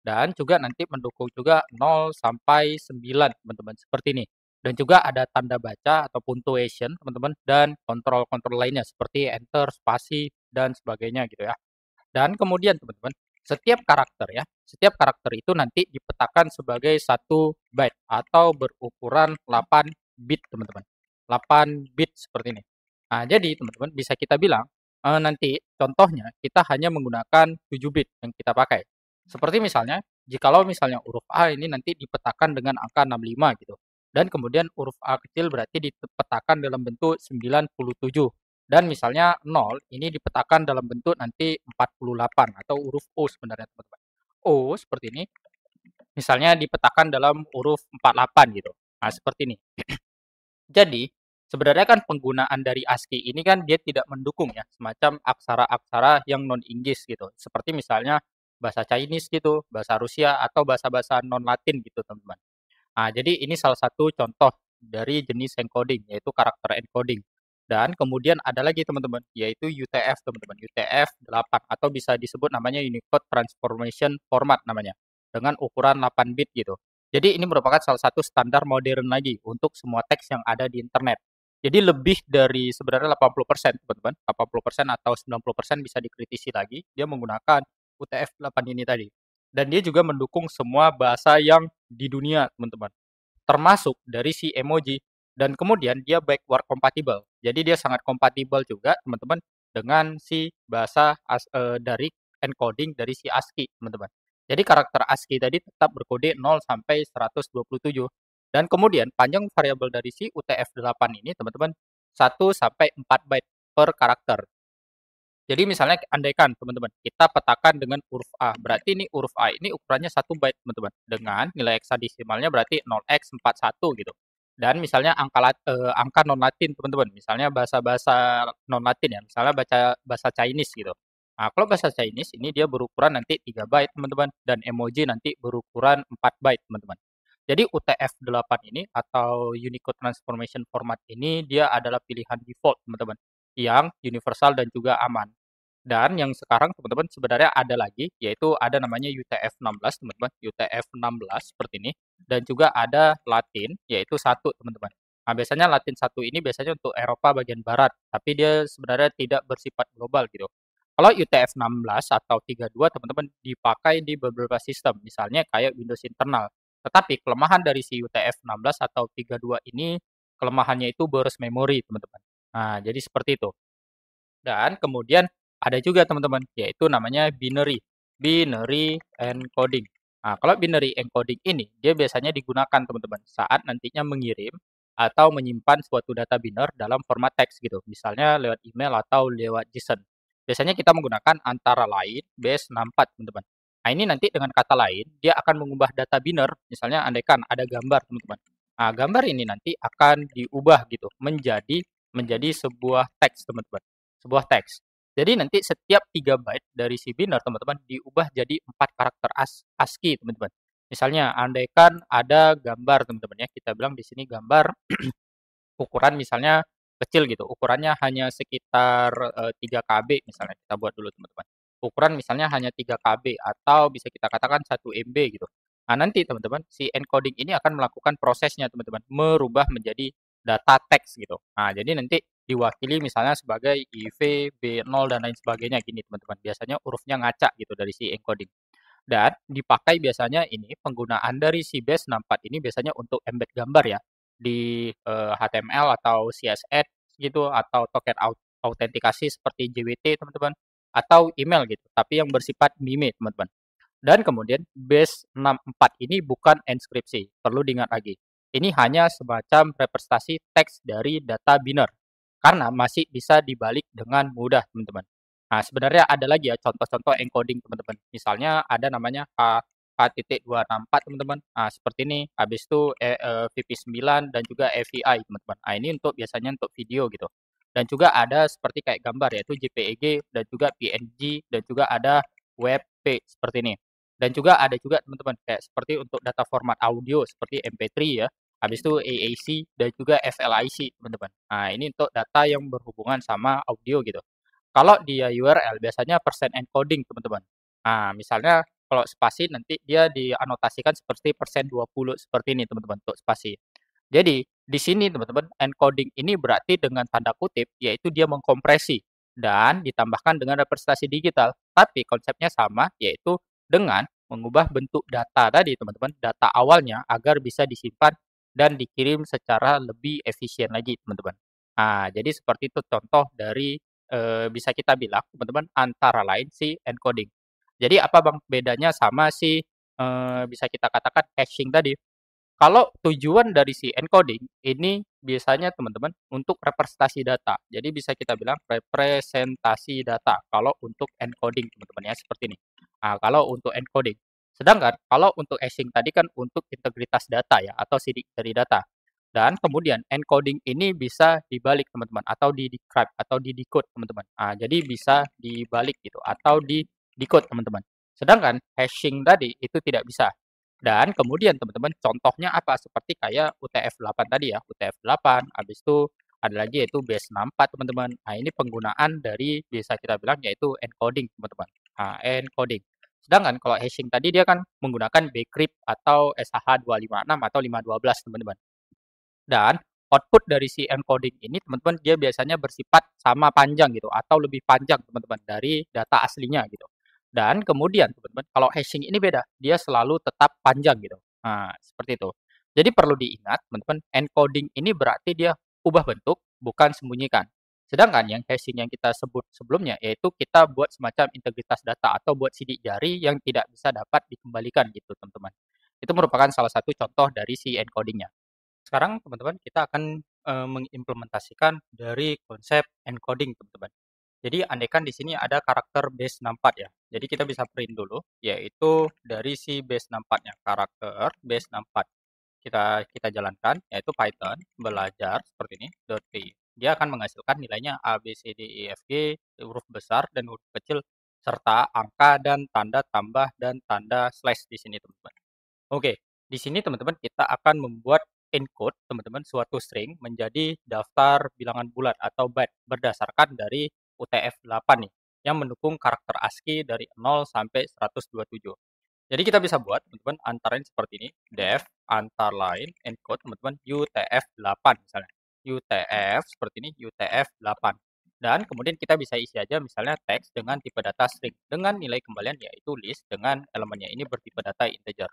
Dan juga nanti mendukung juga 0 sampai 9 teman-teman seperti ini. Dan juga ada tanda baca atau punctuation teman-teman dan kontrol-kontrol lainnya seperti enter, spasi dan sebagainya gitu ya. Dan kemudian teman-teman, setiap karakter itu nanti dipetakan sebagai satu byte atau berukuran 8 bit teman-teman. 8 bit seperti ini. Jadi teman-teman bisa kita bilang nanti contohnya kita hanya menggunakan 7 bit yang kita pakai. Seperti misalnya, jikalau misalnya huruf A ini nanti dipetakan dengan angka 65 gitu. Dan kemudian huruf A kecil berarti dipetakan dalam bentuk 97. Dan misalnya 0 ini dipetakan dalam bentuk nanti 48 atau huruf O sebenarnya teman-teman. O seperti ini, misalnya dipetakan dalam huruf 48 gitu. Seperti ini. Jadi, sebenarnya kan penggunaan dari ASCII ini kan dia tidak mendukung ya, semacam aksara-aksara yang non-Inggris gitu. Seperti misalnya bahasa Chinese gitu, bahasa Rusia, atau bahasa-bahasa non-Latin gitu teman-teman. Jadi ini salah satu contoh dari jenis encoding, yaitu karakter encoding. Dan kemudian ada lagi teman-teman, yaitu UTF teman-teman, UTF-8 atau bisa disebut namanya Unicode Transformation Format namanya, dengan ukuran 8 bit gitu. Jadi ini merupakan salah satu standar modern lagi untuk semua teks yang ada di internet. Jadi lebih dari sebenarnya 80% teman-teman, 80% atau 90% bisa dikritisi lagi, dia menggunakan UTF-8 ini tadi. Dan dia juga mendukung semua bahasa yang di dunia, teman-teman. Termasuk dari si emoji, dan kemudian dia backward compatible. Jadi dia sangat kompatibel juga, teman-teman, dengan si bahasa dari encoding dari si ASCII, teman-teman. Jadi karakter ASCII tadi tetap berkode 0 sampai 127. Dan kemudian panjang variabel dari si UTF-8 ini, teman-teman, 1 sampai 4 byte per karakter. Jadi misalnya andaikan teman-teman, kita petakan dengan huruf A, berarti ini huruf A ini ukurannya 1 byte teman-teman, dengan nilai heksadesimalnya berarti 0x41 gitu. Dan misalnya angka non Latin teman-teman, misalnya bahasa-bahasa non Latin ya, misalnya bahasa Chinese gitu. Nah, kalau bahasa Chinese ini dia berukuran nanti 3 byte teman-teman, dan emoji nanti berukuran 4 byte teman-teman. Jadi UTF-8 ini atau Unicode Transformation Format ini dia adalah pilihan default teman-teman, yang universal dan juga aman. Dan yang sekarang teman-teman sebenarnya ada lagi, yaitu ada namanya UTF-16 teman-teman, UTF-16 seperti ini, dan juga ada Latin, yaitu 1 teman-teman. Nah, biasanya Latin 1 ini biasanya untuk Eropa bagian barat, tapi dia sebenarnya tidak bersifat global gitu. Kalau UTF-16 atau 32 teman-teman dipakai di beberapa sistem, misalnya kayak Windows internal. Tetapi kelemahan dari si UTF-16 atau 32 ini, kelemahannya itu boros memori teman-teman. Nah, jadi seperti itu. Dan kemudian ada juga teman-teman, yaitu namanya binary encoding. Nah, kalau binary encoding ini, dia biasanya digunakan teman-teman saat nantinya mengirim atau menyimpan suatu data biner dalam format teks gitu. Misalnya lewat email atau lewat JSON. Biasanya kita menggunakan antara lain base64 teman-teman. Nah, ini nanti dengan kata lain, dia akan mengubah data biner, misalnya andaikan ada gambar teman-teman. Nah, gambar ini nanti akan diubah gitu menjadi sebuah teks teman-teman, sebuah teks. Jadi nanti setiap 3 byte dari si binner teman-teman diubah jadi 4 karakter ASCII teman-teman. Misalnya andaikan ada gambar teman-teman ya, kita bilang di sini gambar ukuran misalnya kecil gitu, ukurannya hanya sekitar 3 KB misalnya kita buat dulu teman-teman. Ukuran misalnya hanya 3 KB atau bisa kita katakan 1 MB gitu. Nah, nanti teman-teman si encoding ini akan melakukan prosesnya teman-teman, merubah menjadi data teks gitu. Nah, jadi nanti diwakili misalnya sebagai IV, B0 dan lain sebagainya gini teman-teman. Biasanya hurufnya ngaca gitu dari si encoding. Dan dipakai biasanya ini penggunaan dari si base64 ini biasanya untuk embed gambar ya di HTML atau CSS gitu atau token autentikasi seperti JWT teman-teman atau email gitu, tapi yang bersifat MIME teman-teman. Dan kemudian base64 ini bukan enskripsi, perlu diingat lagi. Ini hanya semacam representasi teks dari data biner karena masih bisa dibalik dengan mudah teman-teman. Nah, sebenarnya ada lagi ya contoh-contoh encoding teman-teman. Misalnya ada namanya H.264 teman-teman. Nah, seperti ini. Habis itu VP9 dan juga AVI teman-teman. Nah, ini untuk biasanya untuk video gitu. Dan juga ada seperti kayak gambar yaitu JPEG dan juga PNG dan juga ada WebP seperti ini. Dan juga ada juga teman-teman kayak seperti untuk data format audio seperti MP3 ya. Habis itu AAC dan juga FLIC teman-teman. Nah, ini untuk data yang berhubungan sama audio gitu. Kalau dia URL biasanya persen encoding teman-teman. Nah, misalnya kalau spasi nanti dia dianotasikan seperti persen 20 seperti ini teman-teman untuk spasi. Jadi di sini teman-teman encoding ini berarti dengan tanda kutip yaitu dia mengkompresi dan ditambahkan dengan representasi digital. Tapi konsepnya sama yaitu dengan mengubah bentuk data tadi teman-teman, data awalnya agar bisa disimpan dan dikirim secara lebih efisien lagi teman-teman. Nah, jadi seperti itu contoh dari bisa kita bilang teman-teman antara lain si encoding. Jadi apa Bang bedanya sama si, bisa kita katakan hashing tadi? Kalau tujuan dari si encoding ini biasanya teman-teman untuk representasi data. Jadi bisa kita bilang representasi data kalau untuk encoding teman-teman ya seperti ini. Nah, kalau untuk encoding. Sedangkan kalau untuk hashing tadi kan untuk integritas data ya atau sidik dari data. Dan kemudian encoding ini bisa dibalik teman-teman atau di-decrypt atau di-decode teman-teman. Nah, jadi bisa dibalik gitu atau di-decode teman-teman. Sedangkan hashing tadi itu tidak bisa. Dan kemudian teman-teman contohnya apa? Seperti kayak UTF-8 tadi ya, UTF-8, habis itu ada lagi yaitu base64 teman-teman. Nah, ini penggunaan dari bisa kita bilang yaitu encoding teman-teman. Nah, encoding. Sedangkan kalau hashing tadi dia kan menggunakan bcrypt atau SHA-256 atau 512 teman-teman. Dan output dari si encoding ini teman-teman dia biasanya bersifat sama panjang gitu atau lebih panjang teman-teman dari data aslinya gitu. Dan kemudian teman-teman kalau hashing ini beda, dia selalu tetap panjang gitu. Nah, seperti itu. Jadi perlu diingat teman-teman, encoding ini berarti dia ubah bentuk, bukan sembunyikan. Sedangkan yang hashing yang kita sebut sebelumnya yaitu kita buat semacam integritas data atau buat sidik jari yang tidak bisa dapat dikembalikan gitu teman-teman. Itu merupakan salah satu contoh dari si encodingnya. Sekarang teman-teman kita akan, mengimplementasikan dari konsep encoding teman-teman. Jadi andaikan di sini ada karakter base64 ya. Jadi kita bisa print dulu, yaitu dari si base64-nya, karakter base64. Kita jalankan, yaitu Python belajar seperti ini, .py. Dia akan menghasilkan nilainya A, B, C, D, E, F, G, huruf besar dan huruf kecil, serta angka dan tanda tambah dan tanda slash di sini teman-teman. Oke, di sini teman-teman kita akan membuat encode teman-teman suatu string menjadi daftar bilangan bulat atau byte berdasarkan dari UTF-8 nih yang mendukung karakter ASCII dari 0 sampai 127. Jadi kita bisa buat teman-teman antara lain seperti ini, def antara lain encode teman-teman UTF-8 misalnya. UTF seperti ini, UTF-8. Dan kemudian kita bisa isi aja misalnya teks dengan tipe data string dengan nilai kembalian yaitu list dengan elemennya ini bertipe data integer.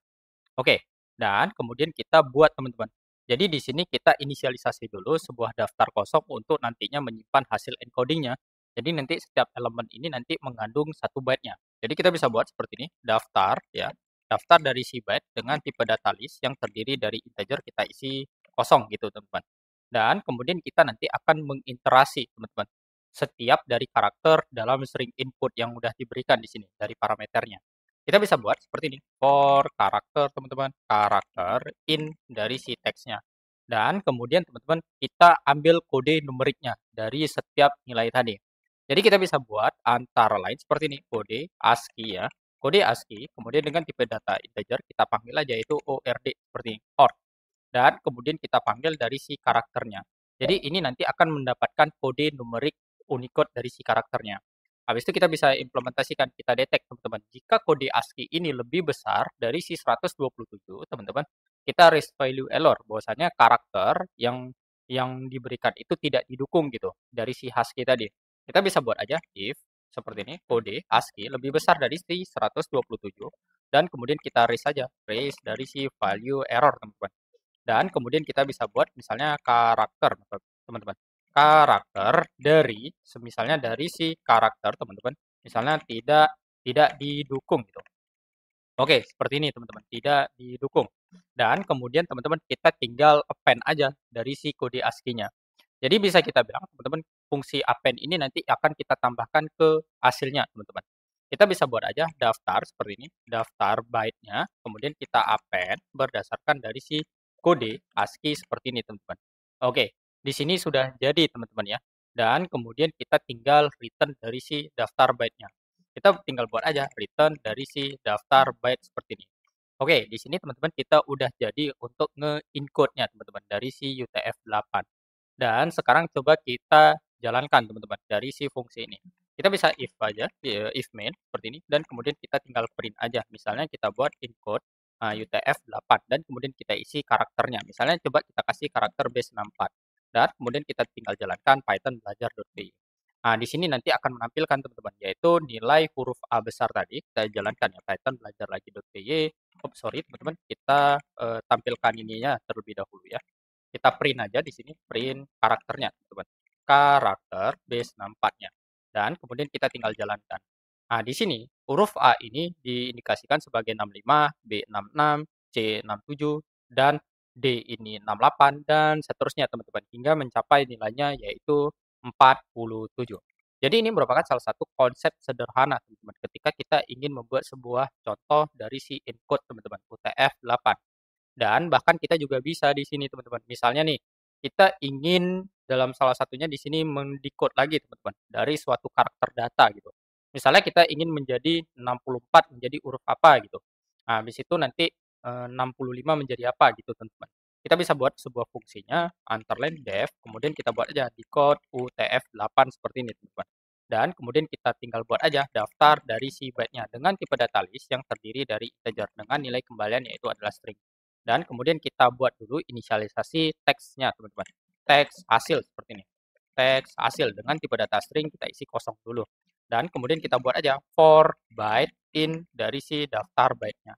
Oke, dan kemudian kita buat teman-teman. Jadi di sini kita inisialisasi dulu sebuah daftar kosong untuk nantinya menyimpan hasil encodingnya. Jadi nanti setiap elemen ini nanti mengandung satu byte-nya. Jadi kita bisa buat seperti ini, daftar ya, daftar dari si byte dengan tipe data list yang terdiri dari integer kita isi kosong gitu teman-teman. Dan kemudian kita nanti akan mengiterasi teman-teman setiap dari karakter dalam string input yang udah diberikan di sini dari parameternya. Kita bisa buat seperti ini, for karakter teman-teman, karakter in dari si teksnya. Dan kemudian teman-teman kita ambil kode numeriknya dari setiap nilai tadi. Jadi kita bisa buat antara lain seperti ini, kode ASCII ya. Kode ASCII, kemudian dengan tipe data integer kita panggil aja itu ORD seperti ini, ORD. Dan kemudian kita panggil dari si karakternya. Jadi ini nanti akan mendapatkan kode numerik Unicode dari si karakternya. Habis itu kita bisa implementasikan, kita detect teman-teman. Jika kode ASCII ini lebih besar dari si 127, teman-teman, kita raise value error, bahwasanya karakter yang diberikan itu tidak didukung gitu dari si ASCII tadi. Kita bisa buat aja if seperti ini, kode ASCII lebih besar dari si 127 dan kemudian kita raise saja, raise dari si value error, teman-teman. Dan kemudian kita bisa buat misalnya karakter, teman-teman. Karakter dari, misalnya dari si karakter, teman-teman. Misalnya tidak didukung gitu. Oke, seperti ini teman-teman, tidak didukung. Dan kemudian teman-teman kita tinggal append aja dari si kode ASCII-nya. Jadi bisa kita bilang teman-teman fungsi append ini nanti akan kita tambahkan ke hasilnya teman-teman. Kita bisa buat aja daftar seperti ini, daftar byte-nya, kemudian kita append berdasarkan dari si kode ASCII seperti ini teman-teman. Oke, di sini sudah jadi teman-teman ya. Dan kemudian kita tinggal return dari si daftar byte-nya. Kita tinggal buat aja return dari si daftar byte seperti ini. Oke, di sini teman-teman kita udah jadi untuk nge-encode-nya teman-teman dari si UTF-8. Dan sekarang coba kita jalankan teman-teman dari si fungsi ini. Kita bisa if aja, if main seperti ini dan kemudian kita tinggal print aja. Misalnya kita buat encode UTF-8 dan kemudian kita isi karakternya. Misalnya coba kita kasih karakter base 64 dan kemudian kita tinggal jalankan Python belajar.py. Nah, di sini nanti akan menampilkan teman-teman yaitu nilai huruf A besar tadi. Kita jalankan ya Python belajar lagi.py. Oh, sorry teman-teman, kita tampilkan ininya terlebih dahulu ya. Kita print aja di sini, print karakternya teman-teman. Karakter base 64-nya. Dan kemudian kita tinggal jalankan. Nah, di sini huruf A ini diindikasikan sebagai 65, B 66, C 67, dan D ini 68 dan seterusnya teman-teman hingga mencapai nilainya yaitu 47. Jadi ini merupakan salah satu konsep sederhana teman-teman ketika kita ingin membuat sebuah contoh dari si encode teman-teman UTF-8. Dan bahkan kita juga bisa di sini teman-teman. Misalnya nih, kita ingin dalam salah satunya di sini mendekode lagi teman-teman dari suatu karakter data gitu. Misalnya kita ingin menjadi 64 menjadi huruf apa gitu. Nah, habis itu nanti 65 menjadi apa gitu teman-teman. Kita bisa buat sebuah fungsinya underline def, kemudian kita buat aja decode UTF-8 seperti ini teman-teman. Dan kemudian kita tinggal buat aja daftar dari si byte-nya dengan tipe data list yang terdiri dari integer dengan nilai kembalian yaitu adalah string. Dan kemudian kita buat dulu inisialisasi teksnya, teman-teman. Teks hasil seperti ini. Teks hasil dengan tipe data string kita isi kosong dulu. Dan kemudian kita buat aja for byte in dari si daftar byte-nya.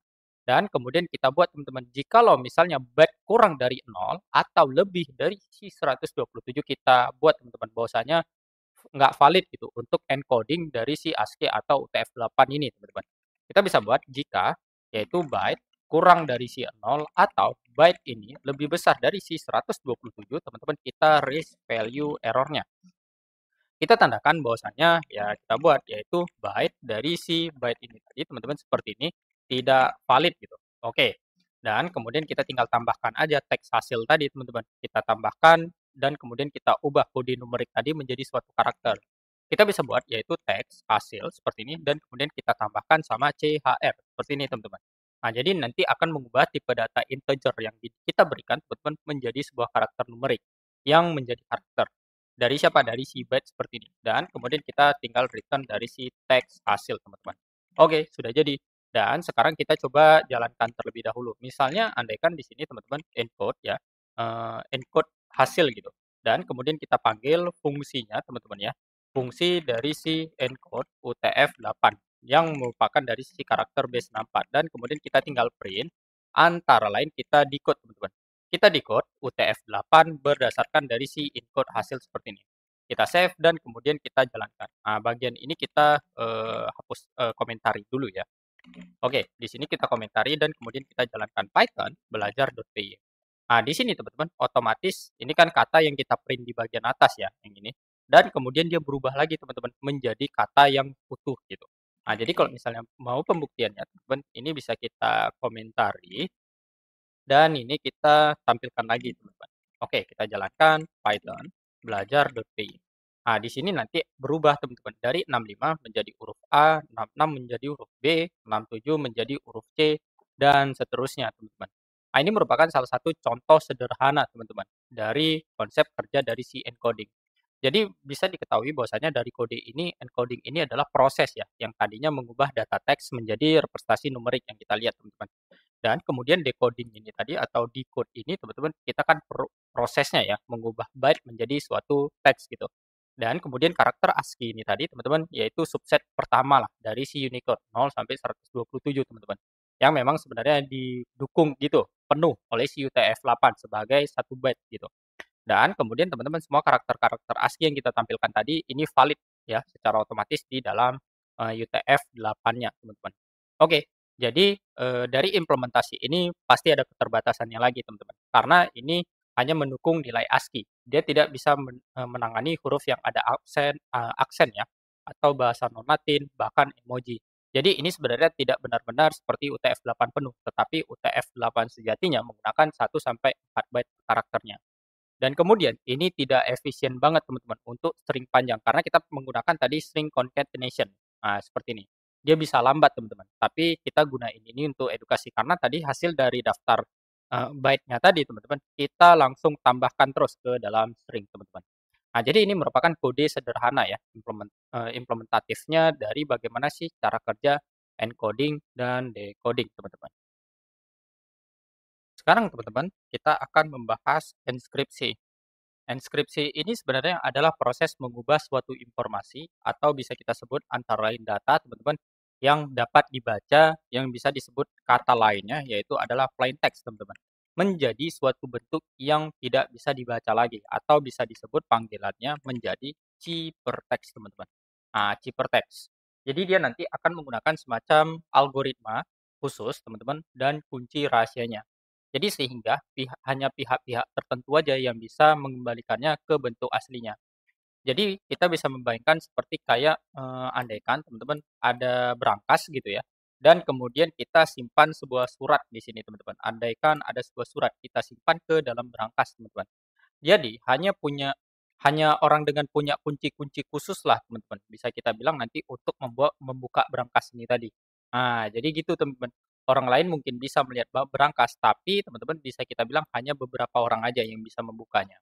Dan kemudian kita buat teman-teman, jikalau misalnya byte kurang dari 0 atau lebih dari si 127 kita buat teman-teman bahwasanya nggak valid gitu untuk encoding dari si ASCII atau UTF-8 ini teman-teman. Kita bisa buat jika yaitu byte kurang dari si 0 atau byte ini lebih besar dari si 127 teman-teman kita raise value errornya. Kita tandakan bahwasanya ya kita buat yaitu byte dari si byte ini tadi teman-teman seperti ini tidak valid gitu. Oke. Dan kemudian kita tinggal tambahkan aja teks hasil tadi teman-teman. Kita tambahkan dan kemudian kita ubah kode numerik tadi menjadi suatu karakter. Kita bisa buat yaitu teks hasil seperti ini dan kemudian kita tambahkan sama CHR seperti ini teman-teman. Nah, jadi nanti akan mengubah tipe data integer yang kita berikan teman-teman menjadi sebuah karakter numerik yang menjadi karakter. Dari siapa? Dari si byte seperti ini. Dan kemudian kita tinggal return dari si teks hasil, teman-teman. Oke, sudah jadi. Dan sekarang kita coba jalankan terlebih dahulu. Misalnya, andaikan di sini teman-teman encode ya, encode hasil gitu. Dan kemudian kita panggil fungsinya, teman-teman ya. Fungsi dari si encode UTF-8 yang merupakan dari si karakter base 64. Dan kemudian kita tinggal print, antara lain kita decode, teman-teman. Kita decode UTF-8 berdasarkan dari si encode hasil seperti ini. Kita save dan kemudian kita jalankan. Nah, bagian ini kita hapus komentari dulu ya. Oke, di sini kita komentari dan kemudian kita jalankan Python belajar.py. Nah, di sini teman-teman, otomatis ini kan kata yang kita print di bagian atas ya, yang ini. Dan kemudian dia berubah lagi teman-teman menjadi kata yang utuh gitu. Nah, jadi kalau misalnya mau pembuktiannya teman-teman, ini bisa kita komentari dan ini kita tampilkan lagi teman-teman. Oke, kita jalankan Python belajar.py. Nah, di sini nanti berubah teman-teman dari 65 menjadi huruf A, 66 menjadi huruf B, 67 menjadi huruf C, dan seterusnya teman-teman. Nah, ini merupakan salah satu contoh sederhana teman-teman dari konsep kerja dari si encoding. Jadi bisa diketahui bahwasanya dari kode ini, encoding ini adalah proses ya, yang tadinya mengubah data teks menjadi representasi numerik yang kita lihat teman-teman. Dan kemudian decoding ini tadi atau decode ini teman-teman kita kan prosesnya ya mengubah byte menjadi suatu teks gitu. Dan kemudian karakter ASCII ini tadi teman-teman yaitu subset pertama lah dari si Unicode 0 sampai 127 teman-teman. Yang memang sebenarnya didukung gitu penuh oleh si UTF-8 sebagai satu byte gitu. Dan kemudian teman-teman semua karakter-karakter ASCII yang kita tampilkan tadi ini valid ya secara otomatis di dalam UTF-8-nya teman-teman. Oke, jadi dari implementasi ini pasti ada keterbatasannya lagi teman-teman. Karena ini hanya mendukung nilai ASCII. Dia tidak bisa menangani huruf yang ada aksen ya atau bahasa non-Latin bahkan emoji. Jadi ini sebenarnya tidak benar-benar seperti UTF-8 penuh, tetapi UTF-8 sejatinya menggunakan 1 sampai 4 byte karakternya. Dan kemudian ini tidak efisien banget teman-teman untuk string panjang karena kita menggunakan tadi string concatenation. Nah, seperti ini. Dia bisa lambat teman-teman, tapi kita gunain ini untuk edukasi karena tadi hasil dari daftar byte-nya tadi teman-teman, kita langsung tambahkan terus ke dalam string teman-teman. Nah, jadi ini merupakan kode sederhana ya implementatifnya dari bagaimana sih cara kerja encoding dan decoding teman-teman. Sekarang teman-teman, kita akan membahas enkripsi. Enkripsi ini sebenarnya adalah proses mengubah suatu informasi atau bisa kita sebut antara lain data, teman-teman, yang dapat dibaca, yang bisa disebut kata lainnya, yaitu adalah plain text, teman-teman, menjadi suatu bentuk yang tidak bisa dibaca lagi, atau bisa disebut panggilannya menjadi ciphertext, teman-teman. Nah, ciphertext. Jadi dia nanti akan menggunakan semacam algoritma khusus, teman-teman, dan kunci rahasianya. Jadi sehingga hanya pihak-pihak tertentu aja yang bisa mengembalikannya ke bentuk aslinya. Jadi kita bisa membayangkan seperti kayak, andaikan teman-teman ada berangkas gitu ya, dan kemudian kita simpan sebuah surat di sini teman-teman. Andaikan ada sebuah surat, kita simpan ke dalam berangkas teman-teman. Jadi hanya orang dengan punya kunci-kunci khusus lah teman-teman, bisa kita bilang nanti untuk membuka berangkas ini tadi. Nah, jadi gitu teman-teman. Orang lain mungkin bisa melihat berangkas, tapi teman-teman bisa kita bilang hanya beberapa orang aja yang bisa membukanya.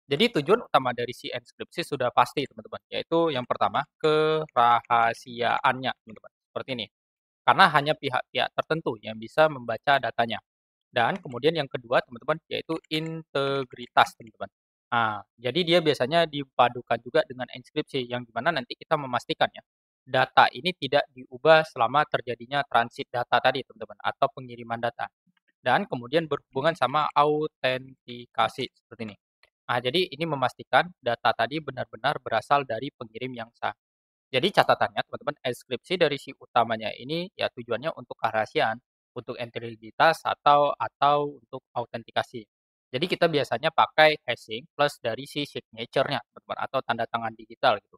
Jadi tujuan utama dari si enskripsi sudah pasti teman-teman, yaitu yang pertama kerahasiaannya teman-teman, seperti ini. Karena hanya pihak-pihak tertentu yang bisa membaca datanya. Dan kemudian yang kedua teman-teman, yaitu integritas teman-teman. Nah, jadi dia biasanya dipadukan juga dengan enskripsi yang dimana nanti kita memastikan ya, data ini tidak diubah selama terjadinya transit data tadi teman-teman, atau pengiriman data. Dan kemudian berhubungan sama autentikasi seperti ini. Nah, jadi ini memastikan data tadi benar-benar berasal dari pengirim yang sah. Jadi catatannya teman-teman, enskripsi dari si utamanya ini ya tujuannya untuk kerahasiaan, untuk integritas atau untuk autentikasi. Jadi kita biasanya pakai hashing plus dari si signature-nya teman-teman atau tanda tangan digital gitu.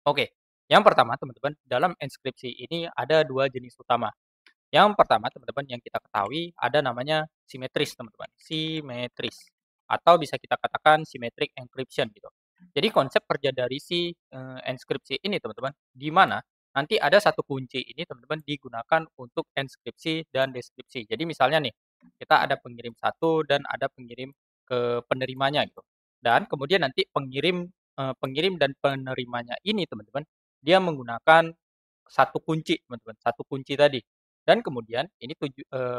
Oke, yang pertama teman-teman, dalam enskripsi ini ada dua jenis utama. Yang pertama teman-teman yang kita ketahui ada namanya simetris teman-teman, simetris atau bisa kita katakan symmetric encryption gitu. Jadi konsep kerja dari si enskripsi ini teman-teman, di mana nanti ada satu kunci ini teman-teman digunakan untuk enskripsi dan deskripsi. Jadi misalnya nih, kita ada pengirim satu dan ada pengirim ke penerimanya gitu. Dan kemudian nanti pengirim dan penerimanya ini teman-teman, dia menggunakan satu kunci teman-teman, satu kunci tadi. Dan kemudian ini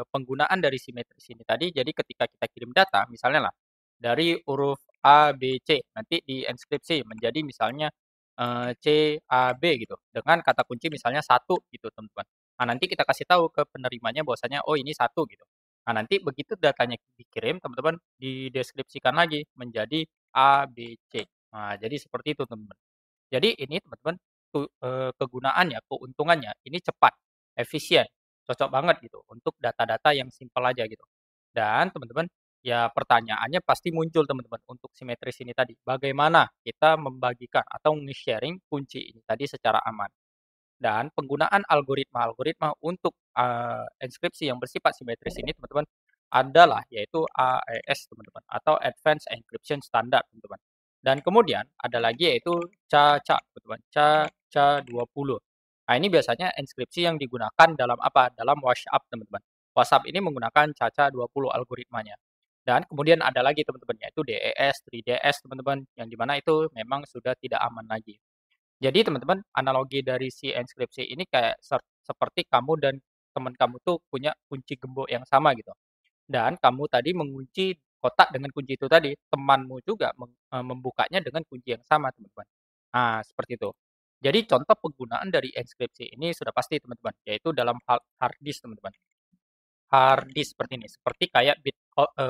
penggunaan dari simetris ini tadi, jadi ketika kita kirim data, misalnya lah, dari huruf A, B, C, nanti dienkripsi menjadi misalnya C, A, B gitu, dengan kata kunci misalnya satu gitu teman-teman. Nah nanti kita kasih tahu ke penerimanya bahwasanya, oh ini satu gitu. Nah nanti begitu datanya dikirim, teman-teman dideskripsikan lagi menjadi A, B, C. Nah jadi seperti itu teman-teman. Jadi ini teman-teman kegunaannya, keuntungannya ini cepat, efisien, cocok banget gitu untuk data-data yang simpel aja gitu. Dan teman-teman, ya pertanyaannya pasti muncul teman-teman untuk simetris ini tadi, bagaimana kita membagikan atau nge-sharing kunci ini tadi secara aman. Dan penggunaan algoritma-algoritma untuk, enskripsi yang bersifat simetris ini teman-teman, adalah yaitu AES teman-teman, atau Advanced Encryption Standard teman-teman. Dan kemudian ada lagi yaitu CACA teman-teman, CACA20. Nah ini biasanya enskripsi yang digunakan dalam apa? Dalam WhatsApp teman-teman. WhatsApp ini menggunakan CACA20 algoritmanya. Dan kemudian ada lagi teman-teman, yaitu DES, 3DS teman-teman, yang dimana itu memang sudah tidak aman lagi. Jadi teman-teman, analogi dari si enskripsi ini kayak seperti kamu dan teman kamu tuh punya kunci gembok yang sama gitu. Dan kamu tadi mengunci kotak dengan kunci itu tadi, temanmu juga membukanya dengan kunci yang sama, teman-teman. Nah, seperti itu. Jadi contoh penggunaan dari enskripsi ini sudah pasti, teman-teman, yaitu dalam hard disk, teman-teman. Hard disk seperti ini, seperti kayak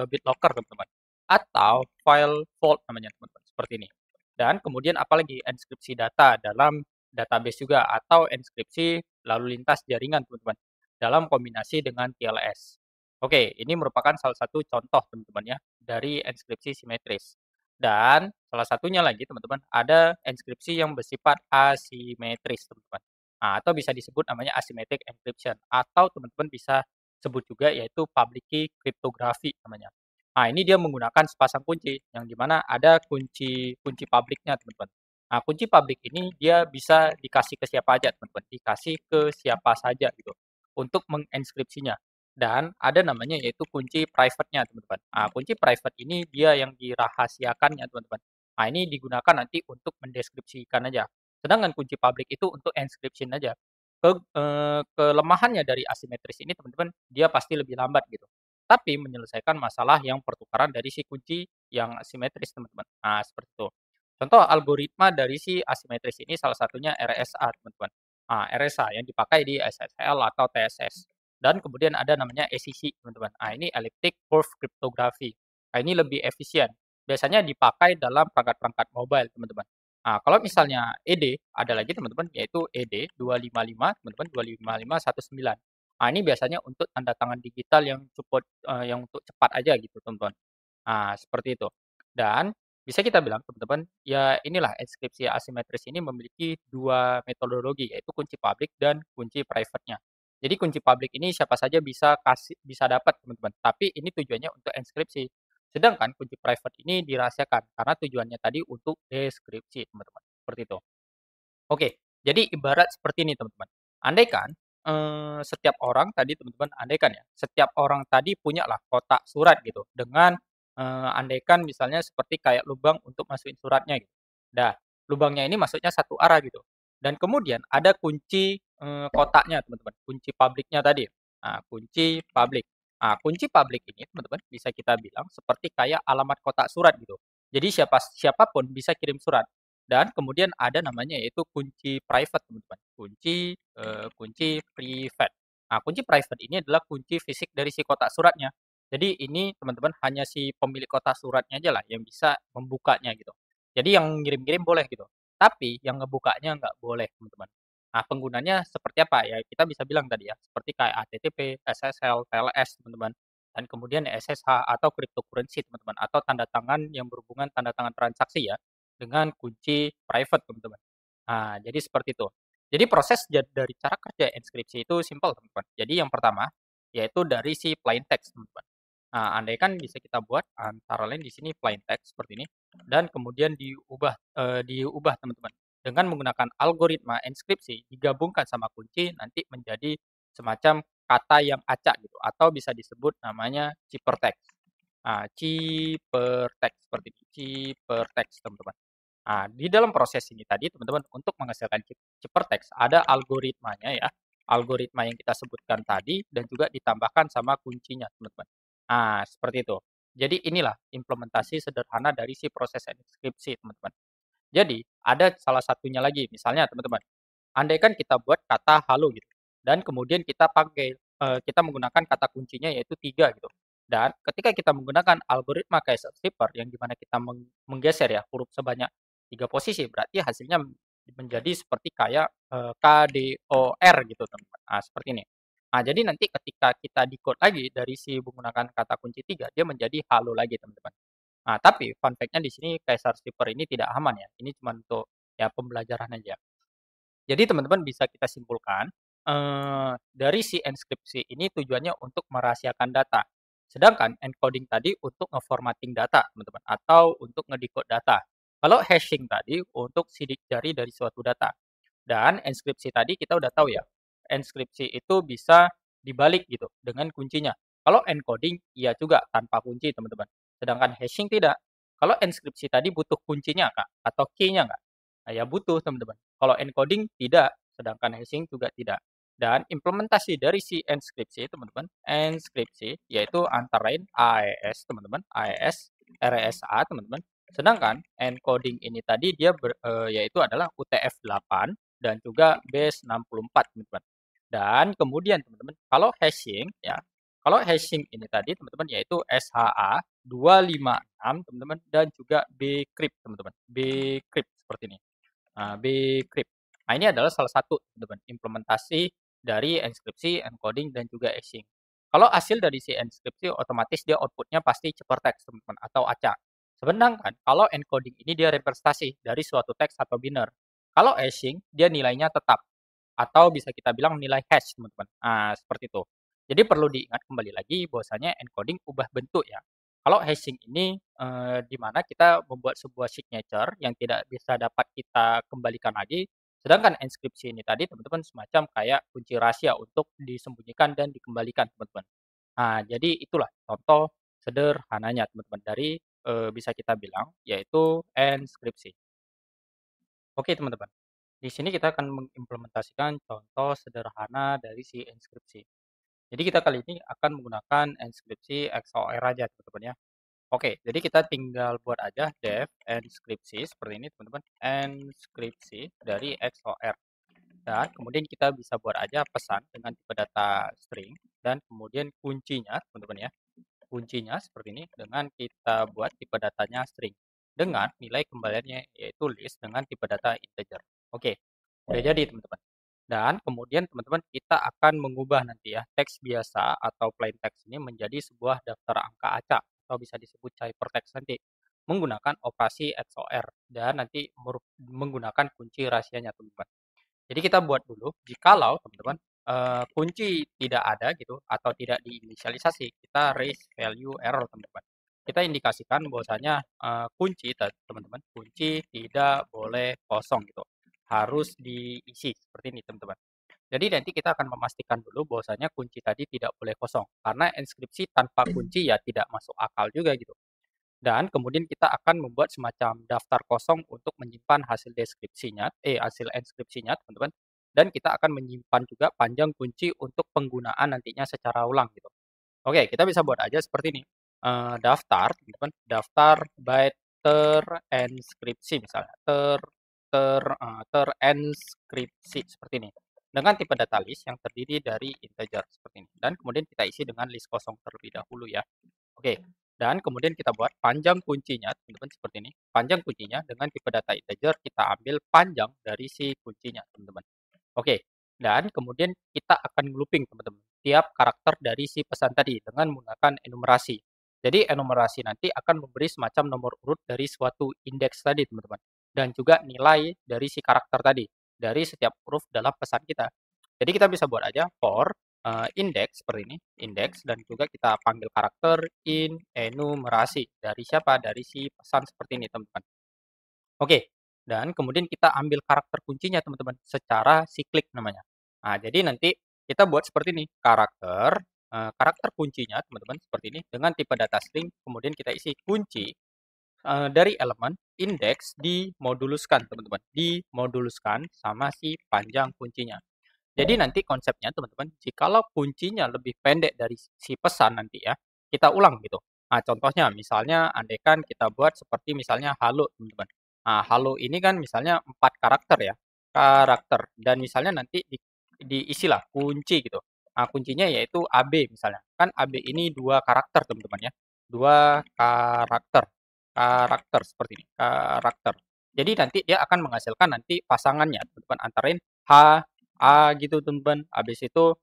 BitLocker, teman-teman, atau file vault namanya, teman-teman, seperti ini. Dan kemudian apalagi enskripsi data dalam database juga atau enskripsi lalu lintas jaringan, teman-teman, dalam kombinasi dengan TLS. Oke, ini merupakan salah satu contoh, teman-teman ya, dari enskripsi simetris. Dan salah satunya lagi, teman-teman, ada enskripsi yang bersifat asimetris, teman-teman. Nah, atau bisa disebut namanya asymmetric encryption atau teman-teman bisa sebut juga yaitu public key cryptography namanya. Nah, ini dia menggunakan sepasang kunci yang dimana ada kunci kunci publiknya, teman-teman. Nah, kunci publik ini dia bisa dikasih ke siapa aja, teman-teman. Dikasih ke siapa saja gitu untuk menginskripsinya. Dan ada namanya yaitu kunci private-nya, teman-teman. Nah, kunci private ini dia yang dirahasiakannya, teman-teman. Nah, ini digunakan nanti untuk mendeskripsikan aja. Sedangkan kunci publik itu untuk encryption aja. Kelemahannya dari asimetris ini teman-teman, dia pasti lebih lambat gitu. Tapi menyelesaikan masalah yang pertukaran dari si kunci yang asimetris teman-teman. Nah, seperti itu. Contoh algoritma dari si asimetris ini salah satunya RSA teman-teman. Nah, RSA yang dipakai di SSL atau TSS. Dan kemudian ada namanya ECC teman-teman. Nah, ini elliptic curve cryptography. Nah, ini lebih efisien. Biasanya dipakai dalam perangkat-perangkat mobile teman-teman. Nah, kalau misalnya ED, ada lagi teman-teman, yaitu ED 255, teman-teman, 25519. Nah, ini biasanya untuk tanda tangan digital yang cepat, yang untuk cepat aja gitu, teman-teman. Nah, seperti itu. Dan bisa kita bilang, teman-teman, ya inilah enskripsi asimetris ini memiliki dua metodologi, yaitu kunci publik dan kunci private-nya. Jadi kunci publik ini siapa saja bisa dapat, teman-teman. Tapi ini tujuannya untuk enskripsi. Sedangkan kunci private ini dirahasiakan karena tujuannya tadi untuk deskripsi, teman-teman. Seperti itu. Oke, jadi ibarat seperti ini, teman-teman. Andaikan setiap orang tadi, teman-teman, andaikan ya, setiap orang tadi punyalah kotak surat gitu dengan Andaikan misalnya seperti kayak lubang untuk masukin suratnya gitu. Dah, lubangnya ini masuknya satu arah gitu. Dan kemudian ada kunci, kotaknya teman-teman, kunci publiknya tadi. Nah, kunci publik. Nah, kunci publik ini teman-teman bisa kita bilang seperti kayak alamat kotak surat gitu. Jadi siapapun bisa kirim surat. Dan kemudian ada namanya yaitu kunci private teman-teman, kunci private. Nah, kunci private ini adalah kunci fisik dari si kotak suratnya. Jadi ini teman-teman hanya si pemilik kotak suratnya aja lah yang bisa membukanya gitu. Jadi yang ngirim-ngirim boleh gitu, tapi yang ngebukanya nggak boleh teman-teman. Nah, penggunanya seperti apa? Ya kita bisa bilang tadi ya, seperti kayak HTTP, SSL, TLS teman-teman, dan kemudian SSH atau cryptocurrency teman-teman, atau tanda tangan yang berhubungan tanda tangan transaksi ya, dengan kunci private teman-teman. Nah, jadi seperti itu. Jadi proses dari cara kerja enkripsi itu simpel teman-teman. Jadi yang pertama, yaitu dari si plain text teman-teman. Nah, andaikan bisa kita buat antara lain di sini plain text seperti ini dan kemudian diubah teman-teman dengan menggunakan algoritma enkripsi digabungkan sama kunci nanti menjadi semacam kata yang acak gitu atau bisa disebut namanya ciphertext. Nah, ciphertext seperti ini, ciphertext teman-teman. Nah, di dalam proses ini tadi teman-teman untuk menghasilkan ciphertext ada algoritmanya ya. Algoritma yang kita sebutkan tadi dan juga ditambahkan sama kuncinya teman-teman. Nah, seperti itu. Jadi inilah implementasi sederhana dari si proses enkripsi teman-teman. Jadi ada salah satunya lagi misalnya teman-teman, andaikan kita buat kata halo gitu, dan kemudian kita menggunakan kata kuncinya yaitu 3 gitu. Dan ketika kita menggunakan algoritma Kaiser Shiffer yang di mana kita menggeser ya huruf sebanyak 3 posisi, berarti hasilnya menjadi seperti kayak, KDOR gitu teman-teman. Nah seperti ini. Nah jadi nanti ketika kita decode lagi dari si menggunakan kata kunci 3 dia menjadi halo lagi teman-teman. Nah tapi fun fact-nya di sini Kaiser Shiffer ini tidak aman ya, ini cuma untuk ya pembelajaran aja. Jadi teman-teman bisa kita simpulkan, dari si enkripsi ini tujuannya untuk merahasiakan data. Sedangkan encoding tadi untuk ngeformatting data, teman-teman, atau untuk ngedecode data. Kalau hashing tadi untuk sidik jari dari suatu data. Dan enkripsi tadi kita udah tahu ya, enkripsi itu bisa dibalik gitu dengan kuncinya. Kalau encoding iya juga tanpa kunci, teman-teman. Sedangkan hashing tidak. Kalau enkripsi tadi butuh kuncinya, Kak, atau key-nya nggak? Nah, ya butuh, teman-teman. Kalau encoding tidak, sedangkan hashing juga tidak. Dan implementasi dari si enkripsi, teman-teman, enkripsi yaitu antara lain AES, teman-teman, AES, RSA, teman-teman. Sedangkan encoding ini tadi yaitu adalah UTF-8 dan juga base 64 teman-teman. Dan kemudian teman-teman, kalau hashing ya, kalau hashing ini tadi teman-teman yaitu SHA-256 teman-teman dan juga bcrypt teman-teman. Bcrypt seperti ini. Nah, bcrypt. Nah, ini adalah salah satu teman-teman implementasi dari enkripsi, encoding dan juga hashing. Kalau hasil dari si enkripsi otomatis dia outputnya pasti ciphertext teman-teman atau acak. Sedangkan kalau encoding ini dia representasi dari suatu teks atau biner. Kalau hashing dia nilainya tetap atau bisa kita bilang nilai hash teman-teman. Nah, seperti itu. Jadi perlu diingat kembali lagi bahwasanya encoding ubah bentuk ya. Kalau hashing ini di mana kita membuat sebuah signature yang tidak bisa dapat kita kembalikan lagi, sedangkan enkripsi ini tadi teman-teman semacam kayak kunci rahasia untuk disembunyikan dan dikembalikan teman-teman. Nah, jadi itulah contoh sederhananya teman-teman dari bisa kita bilang yaitu enkripsi. Oke teman-teman. Di sini kita akan mengimplementasikan contoh sederhana dari si enkripsi. Jadi kita kali ini akan menggunakan enkripsi XOR aja teman-teman ya. Oke, jadi kita tinggal buat aja def enkripsi seperti ini teman-teman. Enkripsi dari XOR. Dan kemudian kita bisa buat aja pesan dengan tipe data string dan kemudian kuncinya teman-teman ya. Kuncinya seperti ini dengan kita buat tipe datanya string dengan nilai kembaliannya yaitu list dengan tipe data integer. Oke, udah jadi teman-teman. Dan kemudian teman-teman kita akan mengubah nanti ya teks biasa atau plain text ini menjadi sebuah daftar angka acak atau bisa disebut ciphertext nanti menggunakan operasi XOR dan nanti menggunakan kunci rahasianya teman-teman. Jadi kita buat dulu jikalau teman-teman kunci tidak ada gitu atau tidak diinisialisasi, kita raise value error teman-teman. Kita indikasikan bahwasanya kunci teman-teman, kunci tidak boleh kosong gitu. Harus diisi seperti ini teman-teman. Jadi nanti kita akan memastikan dulu bahwasanya kunci tadi tidak boleh kosong karena enkripsi tanpa kunci ya tidak masuk akal juga gitu. Dan kemudian kita akan membuat semacam daftar kosong untuk menyimpan hasil deskripsinya, hasil enskripsinya teman-teman. Dan kita akan menyimpan juga panjang kunci untuk penggunaan nantinya secara ulang gitu. Oke, kita bisa buat aja seperti ini. Daftar, teman-teman, daftar byte terenskripsi misalnya, terenskripsi seperti ini. Dengan tipe data list yang terdiri dari integer seperti ini. Dan kemudian kita isi dengan list kosong terlebih dahulu ya. Oke, dan kemudian kita buat panjang kuncinya, teman-teman, seperti ini. Panjang kuncinya dengan tipe data integer kita ambil panjang dari si kuncinya, teman-teman. Oke, dan kemudian kita akan looping teman-teman, tiap karakter dari si pesan tadi dengan menggunakan enumerasi. Jadi enumerasi nanti akan memberi semacam nomor urut dari suatu indeks tadi teman-teman. Dan juga nilai dari si karakter tadi, dari setiap huruf dalam pesan kita. Jadi kita bisa buat aja for index seperti ini, index, dan juga kita panggil karakter in enumerasi. Dari siapa? Dari si pesan seperti ini teman-teman. Oke, dan kemudian kita ambil karakter kuncinya teman-teman, secara siklik namanya. Nah, jadi nanti kita buat seperti ini, karakter kuncinya teman-teman seperti ini dengan tipe data string, kemudian kita isi kunci dari elemen indeks dimoduluskan teman-teman, dimoduluskan sama si panjang kuncinya. Jadi nanti konsepnya teman-teman, jikalau kuncinya lebih pendek dari si pesan nanti ya, kita ulang gitu. Nah, contohnya misalnya andaikan kita buat seperti misalnya halo teman-teman. Nah, halo ini kan misalnya 4 karakter ya, karakter. Dan misalnya nanti diisilah kunci gitu. Nah, kuncinya yaitu AB misalnya. Kan AB ini 2 karakter teman-teman ya. 2 karakter. Karakter seperti ini, karakter. Jadi nanti dia akan menghasilkan nanti pasangannya teman-teman antara H A gitu teman-teman. Habis itu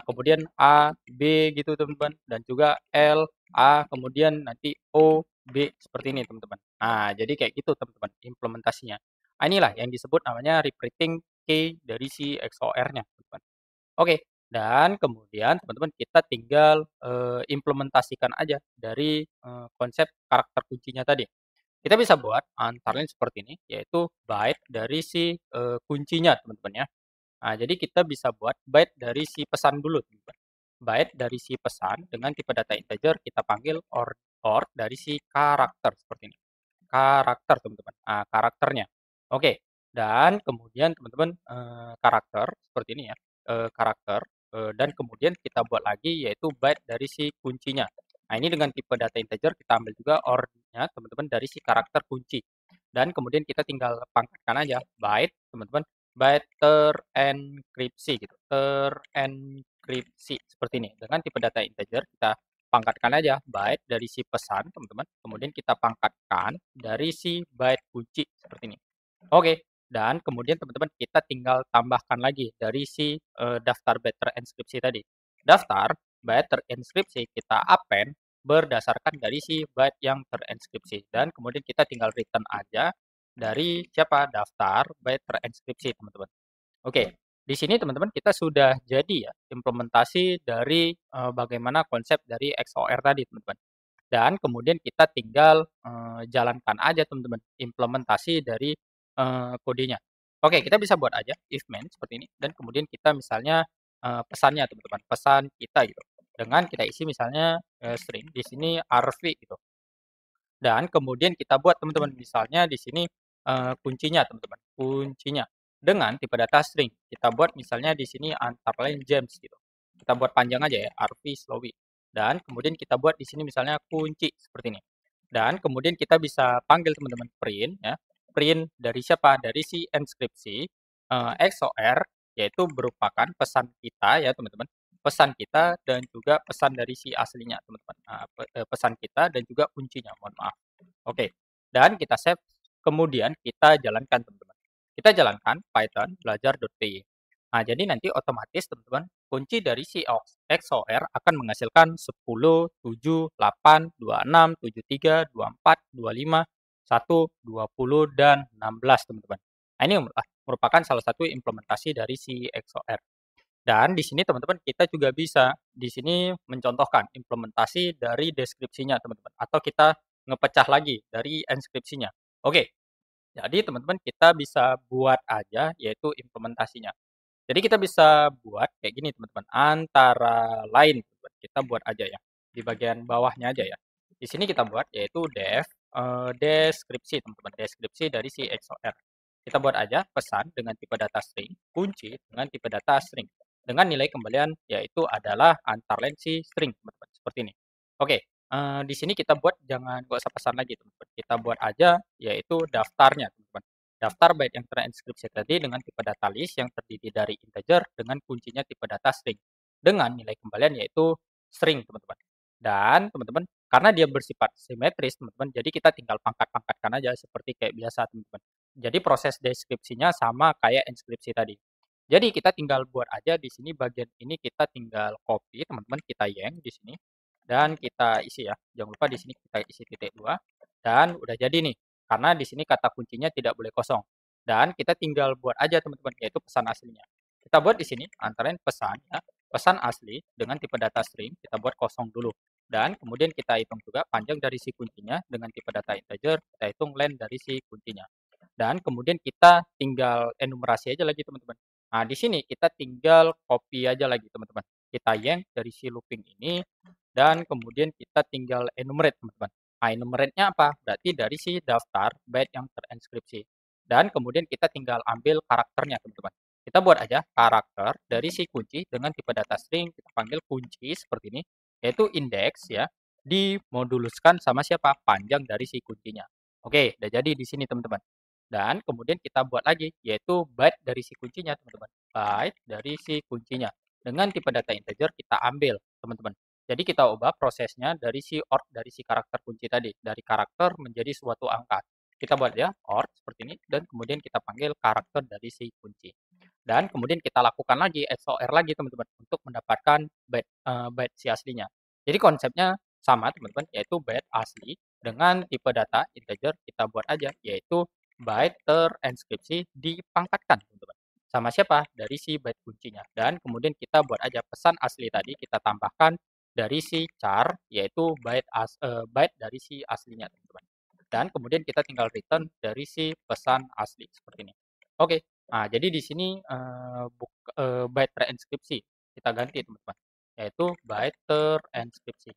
kemudian A, B gitu teman-teman. Dan juga L, A, kemudian nanti O, B seperti ini teman-teman. Nah, jadi kayak gitu teman-teman implementasinya. Nah, inilah yang disebut namanya repeating key dari si XOR-nya teman-teman. Oke, dan kemudian teman-teman kita tinggal implementasikan aja dari konsep karakter kuncinya tadi. Kita bisa buat antara lain seperti ini, yaitu byte dari si kuncinya teman-teman ya. Nah, jadi kita bisa buat byte dari si pesan dulu, teman-teman. Byte dari si pesan dengan tipe data integer kita panggil or dari si karakter seperti ini. Karakter, teman-teman. Nah, karakternya. Oke. Dan kemudian teman-teman karakter seperti ini ya. Karakter dan kemudian kita buat lagi yaitu byte dari si kuncinya. Nah, ini dengan tipe data integer kita ambil juga or-nya teman-teman dari si karakter kunci. Dan kemudian kita tinggal pangkatkan aja byte, teman-teman, byte terenkripsi gitu. Terenkripsi seperti ini. Dengan tipe data integer kita pangkatkan aja byte dari si pesan, teman-teman. Kemudian kita pangkatkan dari si byte kunci seperti ini. Oke, dan kemudian teman-teman kita tinggal tambahkan lagi dari si daftar byte terinskripsi tadi. Daftar byte terinskripsi kita append berdasarkan dari si byte yang terinskripsi dan kemudian kita tinggal return aja dari siapa? Daftar byte terinskripsi, teman-teman. Oke, di sini teman-teman kita sudah jadi ya implementasi dari bagaimana konsep dari XOR tadi, teman-teman. Dan kemudian kita tinggal jalankan aja teman-teman implementasi dari kodenya. Oke, kita bisa buat aja if main seperti ini dan kemudian kita misalnya pesannya teman-teman, pesan kita gitu. Dengan kita isi misalnya string di sini RV gitu. Dan kemudian kita buat teman-teman, misalnya di sini kuncinya teman-teman, kuncinya dengan tipe data string. Kita buat misalnya di sini antara lain James gitu. Kita buat panjang aja ya, RV Slowy. Dan kemudian kita buat di sini misalnya kunci seperti ini. Dan kemudian kita bisa panggil teman-teman print ya. Print dari siapa? Dari si enskripsi XOR yaitu merupakan pesan kita ya teman-teman, pesan kita dan juga pesan dari si aslinya teman-teman. Nah, pesan kita dan juga kuncinya, mohon maaf. Oke, dan kita save, kemudian kita jalankan teman-teman. Kita jalankan Python belajar.py. Nah, jadi nanti otomatis teman-teman kunci dari si XOR akan menghasilkan 10, 7, 8, 26, 73, 24, 25, 1, 20, dan 16 teman-teman. Nah, ini merupakan salah satu implementasi dari si XOR. Dan di sini teman-teman kita juga bisa di sini mencontohkan implementasi dari deskripsinya teman-teman atau kita ngepecah lagi dari enskripsinya. Oke, jadi teman-teman kita bisa buat aja yaitu implementasinya. Jadi kita bisa buat kayak gini teman-teman, antara lain teman-teman, kita buat aja ya di bagian bawahnya aja ya. Di sini kita buat yaitu deskripsi teman-teman, deskripsi dari si XOR. Kita buat aja pesan dengan tipe data string, kunci dengan tipe data string, dengan nilai kembalian yaitu adalah antar line si string teman-teman, seperti ini. Oke, di sini kita buat jangan nggak usah pesan lagi teman-teman, kita buat aja yaitu daftarnya teman-teman. Daftar byte yang terinskripsi tadi dengan tipe data list yang terdiri dari integer dengan kuncinya tipe data string, dengan nilai kembalian yaitu string teman-teman. Dan teman-teman, karena dia bersifat simetris teman-teman, jadi kita tinggal pangkat-pangkatkan aja seperti kayak biasa teman-teman. Jadi proses deskripsinya sama kayak inskripsi tadi. Jadi kita tinggal buat aja di sini bagian ini kita tinggal copy teman-teman, kita yank di sini dan kita isi ya. Jangan lupa di sini kita isi titik dua dan udah jadi nih. Karena di sini kata kuncinya tidak boleh kosong. Dan kita tinggal buat aja teman-teman yaitu pesan aslinya. Kita buat di sini antara pesan ya, pesan asli dengan tipe data string kita buat kosong dulu. Dan kemudian kita hitung juga panjang dari si kuncinya dengan tipe data integer, kita hitung length dari si kuncinya. Dan kemudian kita tinggal enumerasi aja lagi teman-teman. Nah, di sini kita tinggal copy aja lagi teman-teman. Kita yank dari si looping ini dan kemudian kita tinggal enumerate teman-teman. Nah, enumerate-nya apa? Berarti dari si daftar byte yang terinskripsi. Dan kemudian kita tinggal ambil karakternya teman-teman. Kita buat aja karakter dari si kunci dengan tipe data string, kita panggil kunci seperti ini, yaitu index ya, dimoduluskan sama siapa? Panjang dari si kuncinya. Oke, udah jadi di sini teman-teman. Dan kemudian kita buat lagi, yaitu byte dari si kuncinya, teman-teman. Byte dari si kuncinya. Dengan tipe data integer kita ambil, teman-teman. Jadi kita ubah prosesnya dari si ort dari si karakter kunci tadi, dari karakter menjadi suatu angka. Kita buat ya ort seperti ini dan kemudian kita panggil karakter dari si kunci. Dan kemudian kita lakukan lagi XOR lagi teman-teman untuk mendapatkan byte si aslinya. Jadi konsepnya sama teman-teman, yaitu byte asli dengan tipe data integer kita buat aja yaitu byte terinskripsi dipangkatkan teman-teman. Sama siapa? Dari si byte kuncinya. Dan kemudian kita buat aja pesan asli tadi kita tambahkan dari si char yaitu byte dari si aslinya teman-teman. Dan kemudian kita tinggal return dari si pesan asli seperti ini. Oke. Nah, jadi di sini byte terinskripsi kita ganti teman-teman, yaitu byte terinskripsi.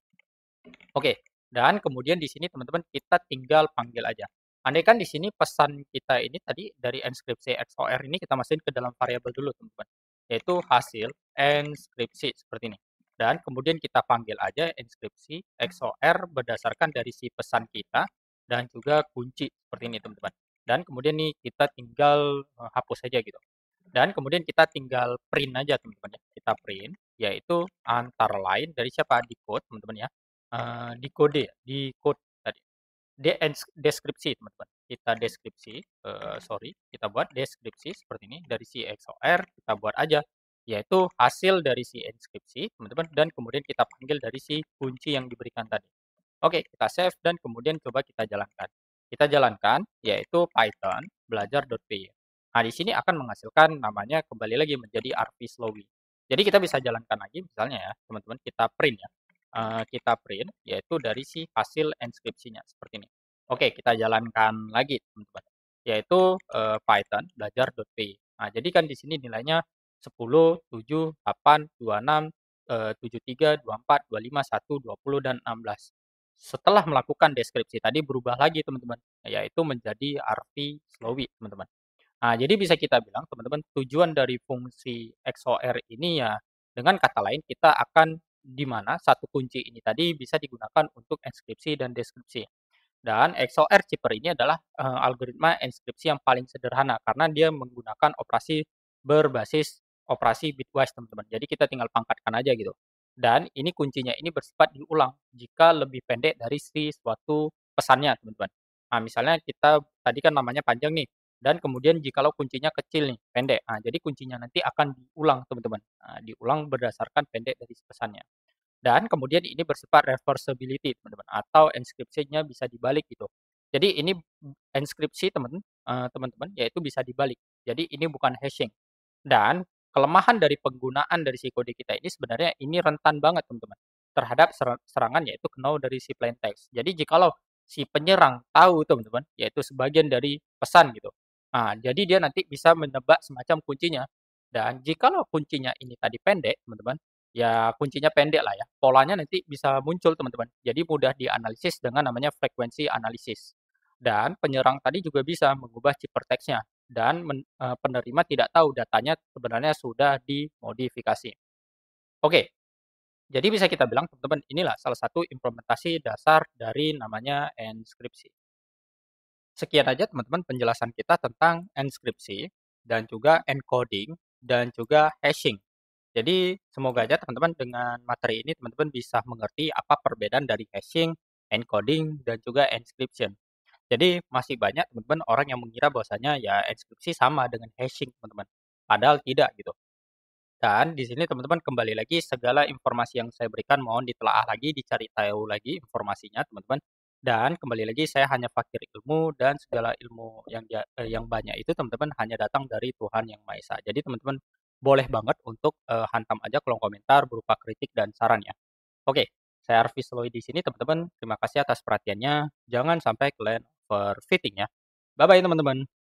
Oke, dan kemudian di sini teman-teman kita tinggal panggil aja. Andaikan di sini pesan kita ini tadi dari enskripsi XOR ini kita masukin ke dalam variabel dulu teman-teman, yaitu hasil enskripsi seperti ini. Dan kemudian kita panggil aja enskripsi XOR berdasarkan dari si pesan kita dan juga kunci seperti ini teman-teman. Dan kemudian nih kita tinggal hapus saja gitu. Dan kemudian kita tinggal print aja teman-teman ya. Kita print yaitu antara lain dari siapa? Di code teman-teman ya. Di kode ya, di code tadi. Deskripsi teman-teman. Kita deskripsi, kita buat deskripsi seperti ini dari si XOR kita buat aja yaitu hasil dari si inskripsi teman-teman dan kemudian kita panggil dari si kunci yang diberikan tadi. Oke, kita save dan kemudian coba kita jalankan. Kita jalankan yaitu Python belajar.py. Nah, di sini akan menghasilkan namanya kembali lagi menjadi RV Slowy. Jadi kita bisa jalankan lagi misalnya ya, teman-teman kita print ya. Kita print yaitu dari si hasil inskripsinya seperti ini. Oke, kita jalankan lagi teman-teman. Yaitu Python belajar.py. Nah, jadi kan di sini nilainya 10, 7, 8, 26, 73, 24, 25, 1, 20 dan 16. Setelah melakukan deskripsi tadi berubah lagi teman-teman, yaitu menjadi RV Slowy teman-teman. Nah, jadi bisa kita bilang teman-teman tujuan dari fungsi XOR ini ya dengan kata lain kita akan di mana satu kunci ini tadi bisa digunakan untuk inskripsi dan deskripsi. Dan XOR chipper ini adalah algoritma inskripsi yang paling sederhana karena dia menggunakan operasi berbasis operasi bitwise teman-teman. Jadi kita tinggal pangkatkan aja gitu. Dan ini kuncinya ini bersifat diulang jika lebih pendek dari si suatu pesannya teman-teman. Nah, misalnya kita tadi kan namanya panjang nih dan kemudian jikalau kuncinya kecil nih, pendek. Nah, jadi kuncinya nanti akan diulang teman-teman. Nah, diulang berdasarkan pendek dari pesannya. Dan kemudian ini bersifat reversibility teman-teman atau inskripsinya bisa dibalik gitu. Jadi ini inskripsi teman-teman yaitu bisa dibalik. Jadi ini bukan hashing. Dan kelemahan dari penggunaan dari si kode kita ini sebenarnya ini rentan banget teman-teman terhadap serangan yaitu kernel dari si plain text. Jadi jikalau si penyerang tahu teman-teman yaitu sebagian dari pesan gitu. Nah, jadi dia nanti bisa menebak semacam kuncinya. Dan jikalau kuncinya ini tadi pendek teman-teman, Ya kuncinya pendek lah ya, polanya nanti bisa muncul teman-teman. Jadi mudah dianalisis dengan namanya frekuensi analisis. Dan penyerang tadi juga bisa mengubah ciphertext-nya dan penerima tidak tahu datanya sebenarnya sudah dimodifikasi. Oke, jadi bisa kita bilang teman-teman inilah salah satu implementasi dasar dari namanya enskripsi. Sekian aja teman-teman penjelasan kita tentang enskripsi dan juga encoding dan juga hashing. Jadi semoga aja teman-teman dengan materi ini teman-teman bisa mengerti apa perbedaan dari hashing, encoding, dan juga encryption. Jadi masih banyak teman-teman orang yang mengira bahwasanya ya enskripsi sama dengan hashing teman-teman. Padahal tidak gitu. Dan di sini teman-teman kembali lagi segala informasi yang saya berikan mohon ditelaah lagi, dicari tahu lagi informasinya teman-teman. Dan kembali lagi saya hanya fakir ilmu dan segala ilmu yang banyak itu teman-teman hanya datang dari Tuhan Yang Maha Esa. Jadi teman-teman boleh banget untuk hantam aja kolom komentar berupa kritik dan saran ya. Oke, saya Arvis Loy di sini teman-teman. Terima kasih atas perhatiannya. Jangan sampai kalian overfitting ya. Bye bye teman-teman.